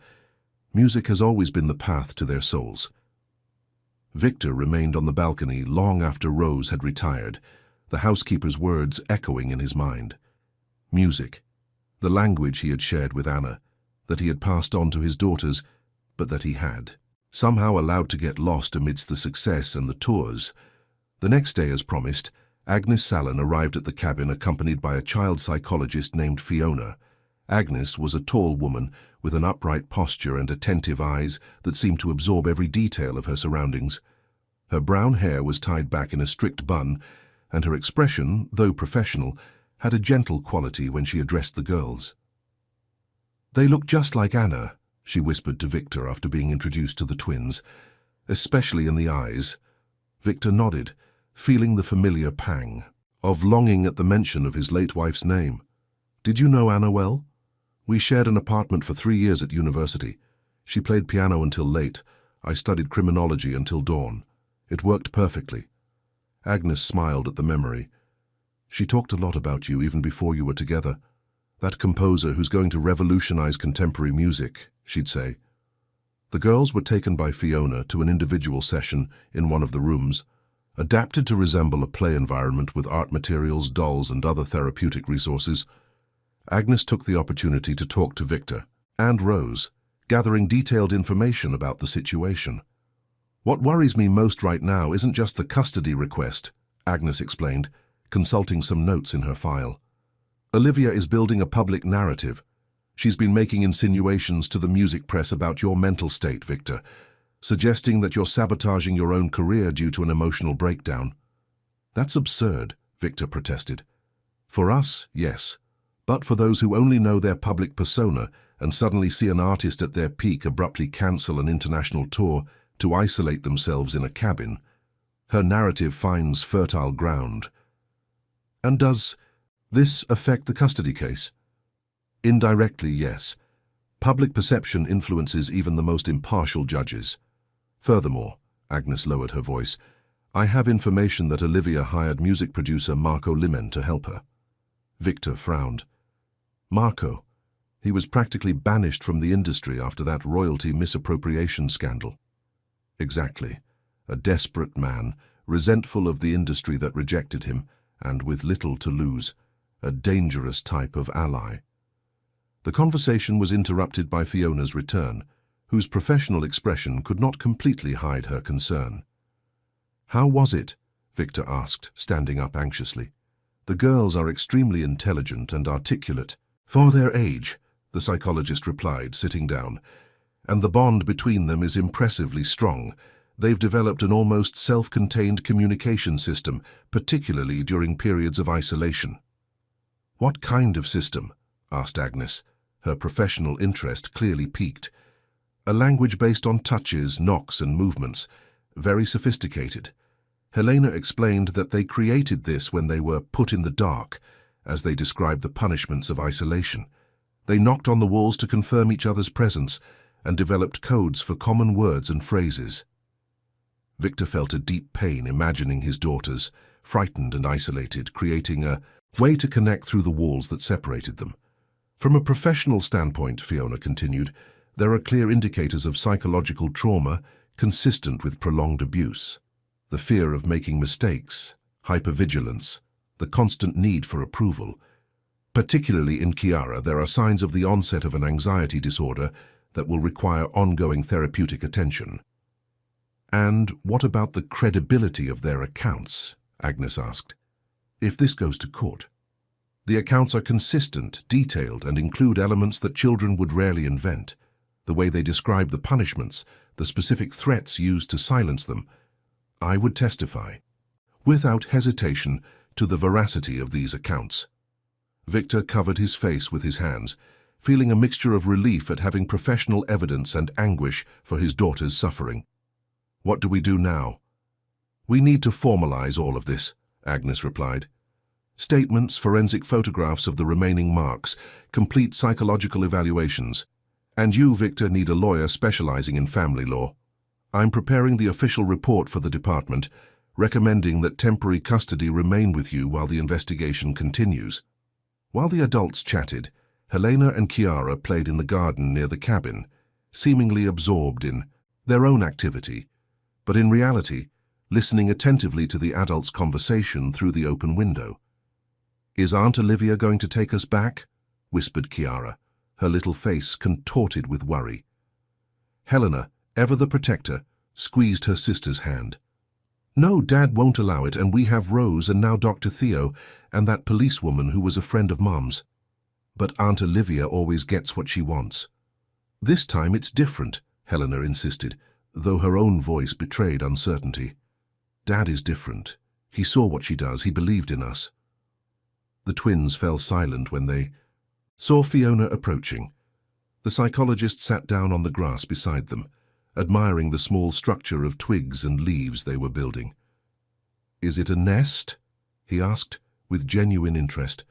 Music has always been the path to their souls. Victor remained on the balcony long after Rose had retired, the housekeeper's words echoing in his mind. Music, the language he had shared with Anna, that he had passed on to his daughters, but that he had somehow allowed to get lost amidst the success and the tours. The next day, as promised, Agnes Sallin arrived at the cabin accompanied by a child psychologist named Fiona. Agnes was a tall woman with an upright posture and attentive eyes that seemed to absorb every detail of her surroundings. Her brown hair was tied back in a strict bun, and her expression, though professional, had a gentle quality when she addressed the girls. They look just like Anna, she whispered to Victor after being introduced to the twins, especially in the eyes. Victor nodded, feeling the familiar pang of longing at the mention of his late wife's name. Did you know Anna well? We shared an apartment for 3 years at university. She played piano until late. I studied criminology until dawn. It worked perfectly. Agnes smiled at the memory. She talked a lot about you even before you were together. That composer who's going to revolutionize contemporary music, she'd say. The girls were taken by Fiona to an individual session in one of the rooms, adapted to resemble a play environment with art materials, dolls, and other therapeutic resources. Agnes took the opportunity to talk to Victor and Rose, gathering detailed information about the situation. What worries me most right now isn't just the custody request, Agnes explained, consulting some notes in her file. Olivia is building a public narrative. She's been making insinuations to the music press about your mental state, Victor, suggesting that you're sabotaging your own career due to an emotional breakdown. That's absurd, Victor protested. For us, yes. But for those who only know their public persona and suddenly see an artist at their peak abruptly cancel an international tour to isolate themselves in a cabin, her narrative finds fertile ground. And does this affect the custody case? Indirectly, yes. Public perception influences even the most impartial judges. Furthermore, Agnes lowered her voice, I have information that Olivia hired music producer Marco Limen to help her. Victor frowned. Marco. He was practically banished from the industry after that royalty misappropriation scandal. Exactly. A desperate man, resentful of the industry that rejected him, and with little to lose. A dangerous type of ally. The conversation was interrupted by Fiona's return, whose professional expression could not completely hide her concern. How was it? Victor asked, standing up anxiously. The girls are extremely intelligent and articulate. For their age, the psychologist replied, sitting down, and the bond between them is impressively strong. They've developed an almost self-contained communication system, particularly during periods of isolation. What kind of system? Asked Agnes, her professional interest clearly piqued. A language based on touches, knocks, and movements. very sophisticated. Helena explained that they created this when they were put in the dark, as they described the punishments of isolation. They knocked on the walls to confirm each other's presence and developed codes for common words and phrases. Victor felt a deep pain imagining his daughters, frightened and isolated, creating a way to connect through the walls that separated them. From a professional standpoint, Fiona continued, there are clear indicators of psychological trauma consistent with prolonged abuse. The fear of making mistakes, hypervigilance, the constant need for approval. Particularly in Kiara, there are signs of the onset of an anxiety disorder that will require ongoing therapeutic attention. And what about the credibility of their accounts? Agnes asked. If this goes to court. The accounts are consistent, detailed, and include elements that children would rarely invent. The way they describe the punishments, the specific threats used to silence them. I would testify, without hesitation, to the veracity of these accounts. Victor covered his face with his hands, feeling a mixture of relief at having professional evidence and anguish for his daughter's suffering. What do we do now? We need to formalize all of this, Agnes replied. Statements, forensic photographs of the remaining marks, complete psychological evaluations. And you, Victor, need a lawyer specializing in family law. I'm preparing the official report for the department, recommending that temporary custody remain with you while the investigation continues. While the adults chatted, Helena and Kiara played in the garden near the cabin, seemingly absorbed in their own activity, but in reality, listening attentively to the adults' conversation through the open window. Is Aunt Olivia going to take us back? Whispered Kiara, her little face contorted with worry. Helena, ever the protector, squeezed her sister's hand. No, Dad won't allow it, and we have Rose and now Dr. Theo and that policewoman who was a friend of Mom's. But Aunt Olivia always gets what she wants. This time it's different, Helena insisted, though her own voice betrayed uncertainty. Dad is different. He saw what she does. He believed in us. The twins fell silent when they saw Fiona approaching. The psychologist sat down on the grass beside them, admiring the small structure of twigs and leaves they were building. Is it a nest? He asked, with genuine interest.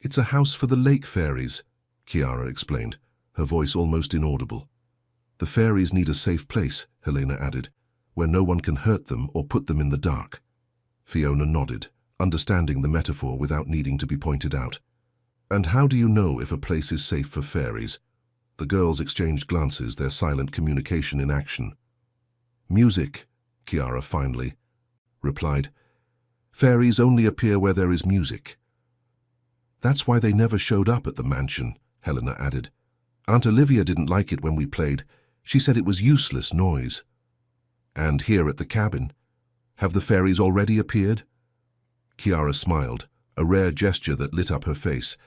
It's a house for the lake fairies, Kiara explained, her voice almost inaudible. The fairies need a safe place, Helena added, where no one can hurt them or put them in the dark. Fiona nodded, understanding the metaphor without needing to be pointed out. And how do you know if a place is safe for fairies? The girls exchanged glances, their silent communication in action. Music, Kiara finally replied. Fairies only appear where there is music. That's why they never showed up at the mansion, Helena added. Aunt Olivia didn't like it when we played. She said it was useless noise. And here at the cabin, have the fairies already appeared? Kiara smiled, a rare gesture that lit up her face.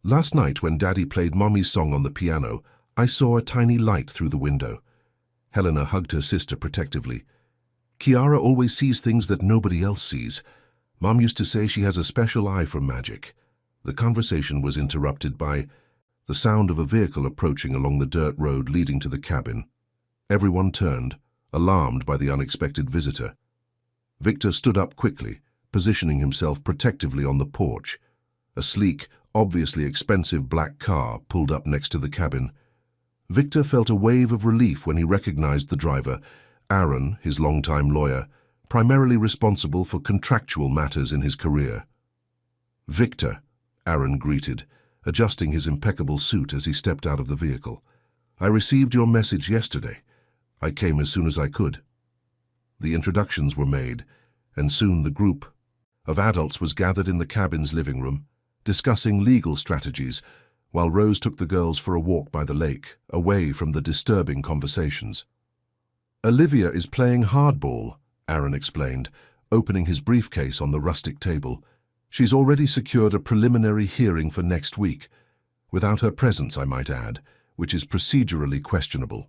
Last night when Daddy played Mommy's song on the piano, I saw a tiny light through the window. Helena hugged her sister protectively. Kiara always sees things that nobody else sees. Mom used to say she has a special eye for magic. The conversation was interrupted by the sound of a vehicle approaching along the dirt road leading to the cabin. Everyone turned, alarmed by the unexpected visitor. Victor stood up quickly, positioning himself protectively on the porch. A sleek, obviously expensive black car pulled up next to the cabin. Victor felt a wave of relief when he recognized the driver, Aaron, his longtime lawyer, primarily responsible for contractual matters in his career. Victor, Aaron greeted, adjusting his impeccable suit as he stepped out of the vehicle. I received your message yesterday. I came as soon as I could. The introductions were made, and soon the group of adults was gathered in the cabin's living room, discussing legal strategies, while Rose took the girls for a walk by the lake, away from the disturbing conversations. Olivia is playing hardball, Aaron explained, opening his briefcase on the rustic table. She's already secured a preliminary hearing for next week, without her presence, I might add, which is procedurally questionable.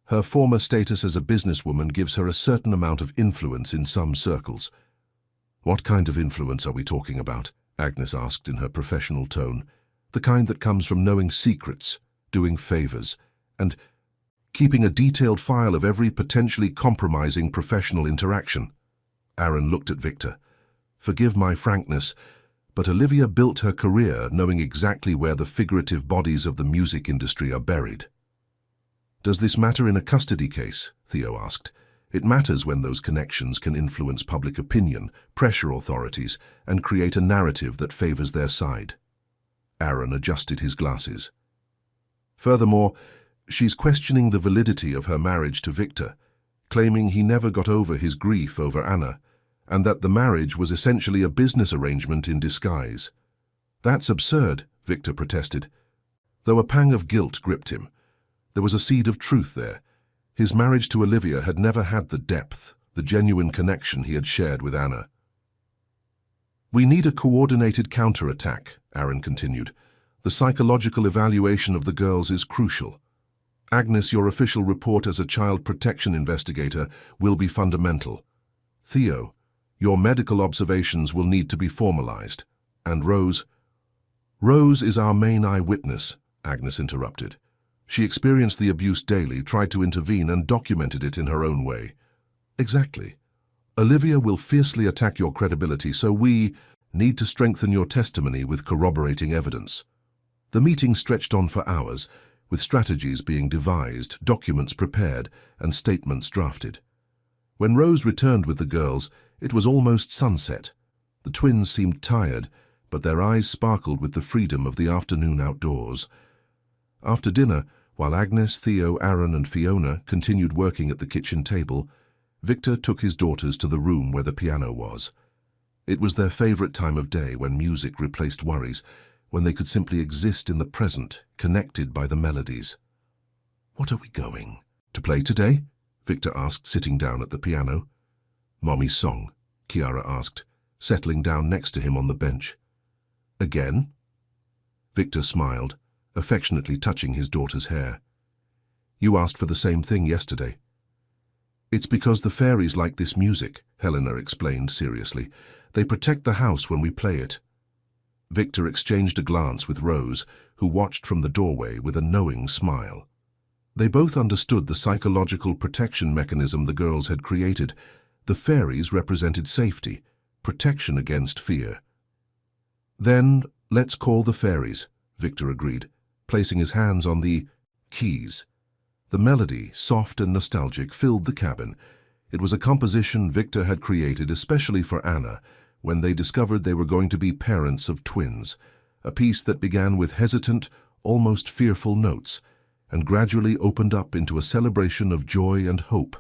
Her former status as a businesswoman gives her a certain amount of influence in some circles. What kind of influence are we talking about? Agnes asked in her professional tone. The kind that comes from knowing secrets, doing favors, and keeping a detailed file of every potentially compromising professional interaction. Aaron looked at Victor. Forgive my frankness, but Olivia built her career knowing exactly where the figurative bodies of the music industry are buried. Does this matter in a custody case? Theo asked. It matters when those connections can influence public opinion, pressure authorities, and create a narrative that favors their side. Aaron adjusted his glasses. Furthermore, she's questioning the validity of her marriage to Victor, claiming he never got over his grief over Anna, and that the marriage was essentially a business arrangement in disguise. That's absurd, Victor protested. Though a pang of guilt gripped him, there was a seed of truth there. His marriage to Olivia had never had the depth, the genuine connection he had shared with Anna. We need a coordinated counterattack, Aaron continued. The psychological evaluation of the girls is crucial. Agnes, your official report as a child protection investigator will be fundamental. Theo, your medical observations will need to be formalized. And Rose? Rose is our main eyewitness, Agnes interrupted. She experienced the abuse daily, tried to intervene, and documented it in her own way. Exactly. Olivia will fiercely attack your credibility, so we need to strengthen your testimony with corroborating evidence. The meeting stretched on for hours, with strategies being devised, documents prepared, and statements drafted. When Rose returned with the girls, it was almost sunset. The twins seemed tired, but their eyes sparkled with the freedom of the afternoon outdoors. After dinner, while Agnes, Theo, Aaron, and Fiona continued working at the kitchen table, Victor took his daughters to the room where the piano was. It was their favorite time of day, when music replaced worries, when they could simply exist in the present, connected by the melodies. What are we going to play today? Victor asked, sitting down at the piano. Mommy's song, Kiara asked, settling down next to him on the bench. Again? Victor smiled, affectionately touching his daughter's hair. You asked for the same thing yesterday. It's because the fairies like this music, Helena explained seriously. They protect the house when we play it. Victor exchanged a glance with Rose, who watched from the doorway with a knowing smile. They both understood the psychological protection mechanism the girls had created. The fairies represented safety, protection against fear. Then let's call the fairies, Victor agreed, placing his hands on the keys. The melody, soft and nostalgic, filled the cabin. It was a composition Victor had created especially for Anna when they discovered they were going to be parents of twins, a piece that began with hesitant, almost fearful notes, and gradually opened up into a celebration of joy and hope.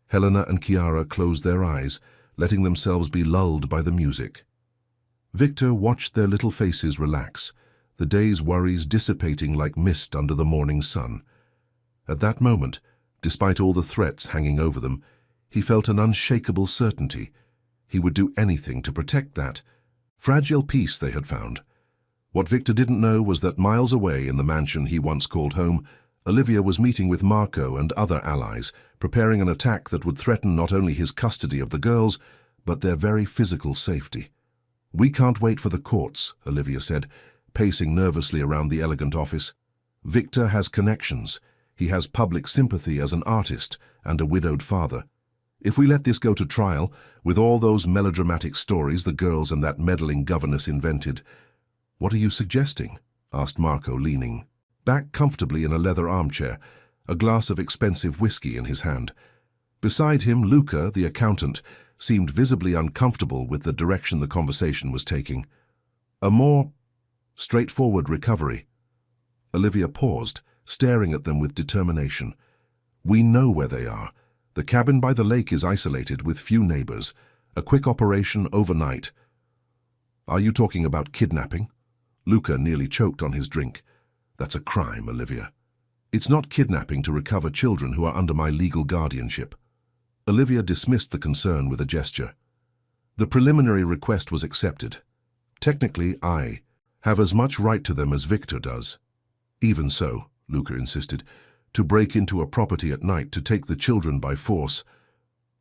Helena and Kiara closed their eyes, letting themselves be lulled by the music. Victor watched their little faces relax, the day's worries dissipating like mist under the morning sun. At that moment, despite all the threats hanging over them, he felt an unshakable certainty. He would do anything to protect that fragile peace they had found. What Victor didn't know was that miles away in the mansion he once called home, Olivia was meeting with Marco and other allies, preparing an attack that would threaten not only his custody of the girls, but their very physical safety. We can't wait for the courts, Olivia said, pacing nervously around the elegant office. Victor has connections. He has public sympathy as an artist and a widowed father. If we let this go to trial, with all those melodramatic stories the girls and that meddling governess invented. What are you suggesting? Asked Marco, leaning back comfortably in a leather armchair, a glass of expensive whiskey in his hand. Beside him, Luca, the accountant, seemed visibly uncomfortable with the direction the conversation was taking. A more straightforward recovery. Olivia paused, staring at them with determination. We know where they are. The cabin by the lake is isolated with few neighbors. A quick operation overnight. Are you talking about kidnapping? Luca nearly choked on his drink. That's a crime, Olivia. It's not kidnapping to recover children who are under my legal guardianship. Olivia dismissed the concern with a gesture. The preliminary request was accepted. Technically, I have as much right to them as Victor does. Even so, Luca insisted, to break into a property at night to take the children by force.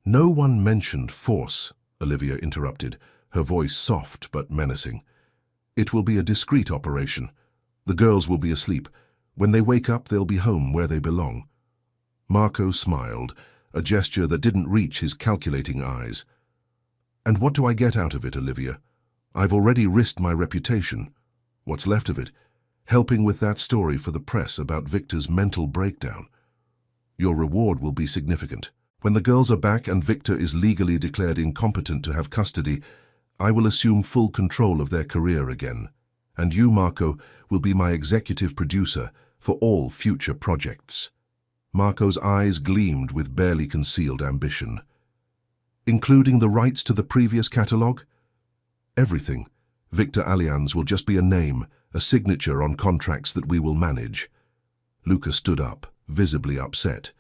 No one mentioned force, Olivia interrupted, her voice soft but menacing. It will be a discreet operation. The girls will be asleep. When they wake up, they'll be home where they belong. Marco smiled, a gesture that didn't reach his calculating eyes. "And what do I get out of it, Olivia? I've already risked my reputation. What's left of it? Helping with that story for the press about Victor's mental breakdown. Your reward will be significant. When the girls are back and Victor is legally declared incompetent to have custody, I will assume full control of their career again. And you, Marco, will be my executive producer for all future projects." Marco's eyes gleamed with barely concealed ambition. "Including the rights to the previous catalogue?" "Everything. Victor Allianz will just be a name, a signature on contracts that we will manage." Luca stood up, visibly upset.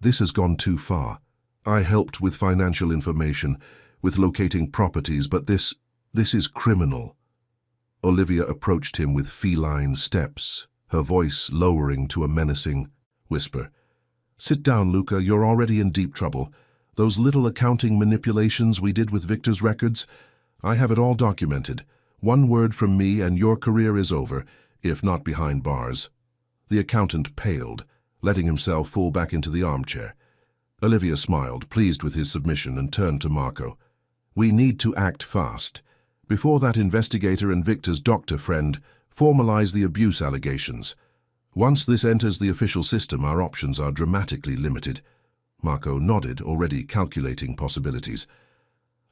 "This has gone too far. I helped with financial information, with locating properties, but this is criminal." Olivia approached him with feline steps, her voice lowering to a menacing whisper. "Sit down, Luca. You're already in deep trouble. Those little accounting manipulations we did with Victor's records, I have it all documented. One word from me and your career is over, if not behind bars." The accountant paled, letting himself fall back into the armchair. Olivia smiled, pleased with his submission, and turned to Marco. "We need to act fast. Before that investigator and Victor's doctor friend formalize the abuse allegations. Once this enters the official system, our options are dramatically limited." Marco nodded, already calculating possibilities.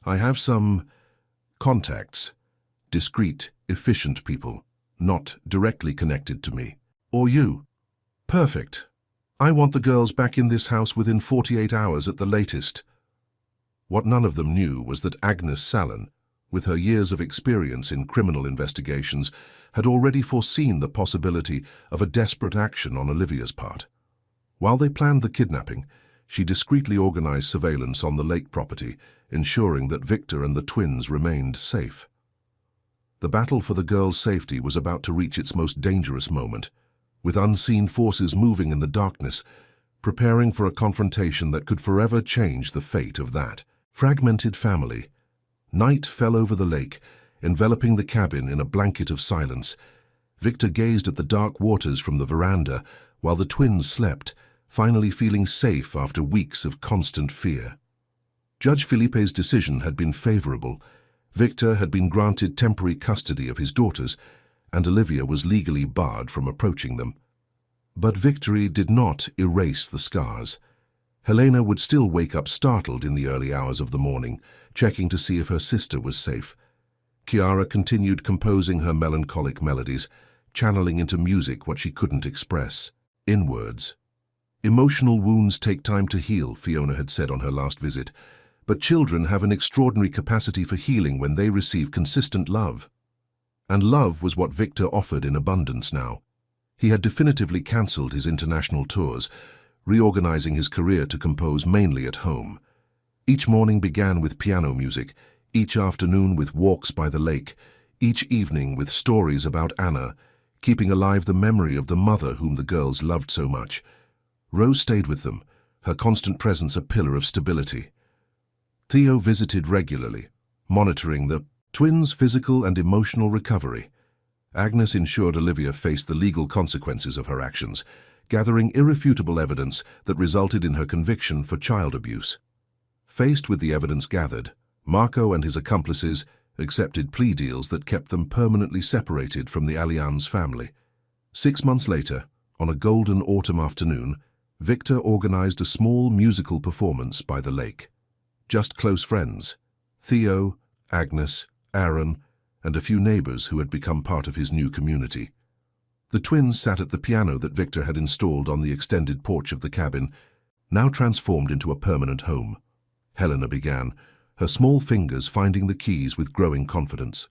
"I have some contacts. Discreet, efficient people, not directly connected to me. Or you." "Perfect. I want the girls back in this house within 48 hours at the latest." What none of them knew was that Agnes Sallin, with her years of experience in criminal investigations, had already foreseen the possibility of a desperate action on Olivia's part. While they planned the kidnapping, she discreetly organized surveillance on the lake property, ensuring that Victor and the twins remained safe. The battle for the girls' safety was about to reach its most dangerous moment, with unseen forces moving in the darkness, preparing for a confrontation that could forever change the fate of that fragmented family. Night fell over the lake, enveloping the cabin in a blanket of silence. Victor gazed at the dark waters from the veranda while the twins slept, finally feeling safe after weeks of constant fear. Judge Felipe's decision had been favorable. Victor had been granted temporary custody of his daughters, and Olivia was legally barred from approaching them. But victory did not erase the scars. Helena would still wake up startled in the early hours of the morning, checking to see if her sister was safe. Chiara continued composing her melancholic melodies, channeling into music what she couldn't express, in words. "Emotional wounds take time to heal," Fiona had said on her last visit, "but children have an extraordinary capacity for healing when they receive consistent love." And love was what Victor offered in abundance now. He had definitively cancelled his international tours, reorganizing his career to compose mainly at home. Each morning began with piano music, each afternoon with walks by the lake, each evening with stories about Anna, keeping alive the memory of the mother whom the girls loved so much. Rose stayed with them, her constant presence a pillar of stability. Theo visited regularly, monitoring the twins' physical and emotional recovery. Agnes ensured Olivia faced the legal consequences of her actions, gathering irrefutable evidence that resulted in her conviction for child abuse. Faced with the evidence gathered, Marco and his accomplices accepted plea deals that kept them permanently separated from the Allianz family. 6 months later, on a golden autumn afternoon, Victor organized a small musical performance by the lake. Just close friends, Theo, Agnes, Aaron, and a few neighbors who had become part of his new community. The twins sat at the piano that Victor had installed on the extended porch of the cabin, now transformed into a permanent home. Helena began, her small fingers finding the keys with growing confidence.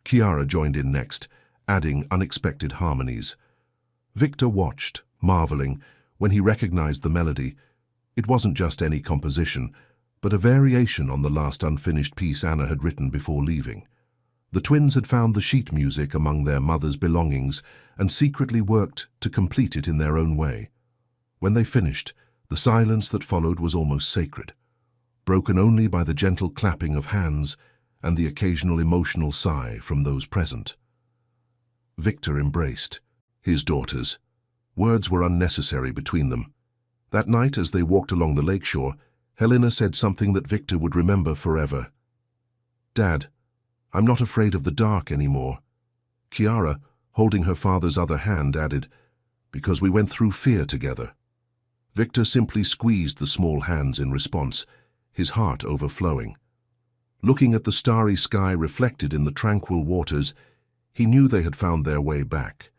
Chiara joined in next, adding unexpected harmonies. Victor watched, marveling, when he recognized the melody. It wasn't just any composition, but a variation on the last unfinished piece Anna had written before leaving. The twins had found the sheet music among their mother's belongings and secretly worked to complete it in their own way. When they finished, the silence that followed was almost sacred, broken only by the gentle clapping of hands and the occasional emotional sigh from those present. Victor embraced his daughters. Words were unnecessary between them. That night, as they walked along the lakeshore, Helena said something that Victor would remember forever. "Dad, I'm not afraid of the dark anymore." Chiara, holding her father's other hand, added, "Because we went through fear together." Victor simply squeezed the small hands in response, his heart overflowing. Looking at the starry sky reflected in the tranquil waters, he knew they had found their way back,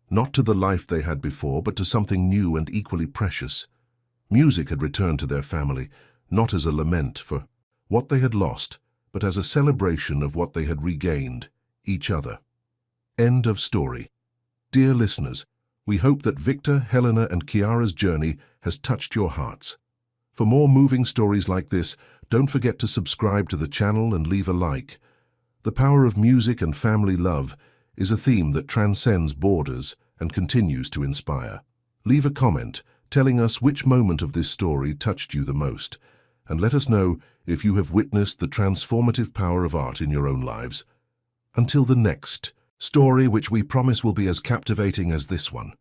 not to the life they had before, but to something new and equally precious. Music had returned to their family, not as a lament for what they had lost, but as a celebration of what they had regained, each other. End of story. Dear listeners, we hope that Victor, Helena, and Chiara's journey has touched your hearts. For more moving stories like this, don't forget to subscribe to the channel and leave a like. The power of music and family love is a theme that transcends borders and continues to inspire. Leave a comment telling us which moment of this story touched you the most, and let us know if you have witnessed the transformative power of art in your own lives. Until the next story, which we promise will be as captivating as this one.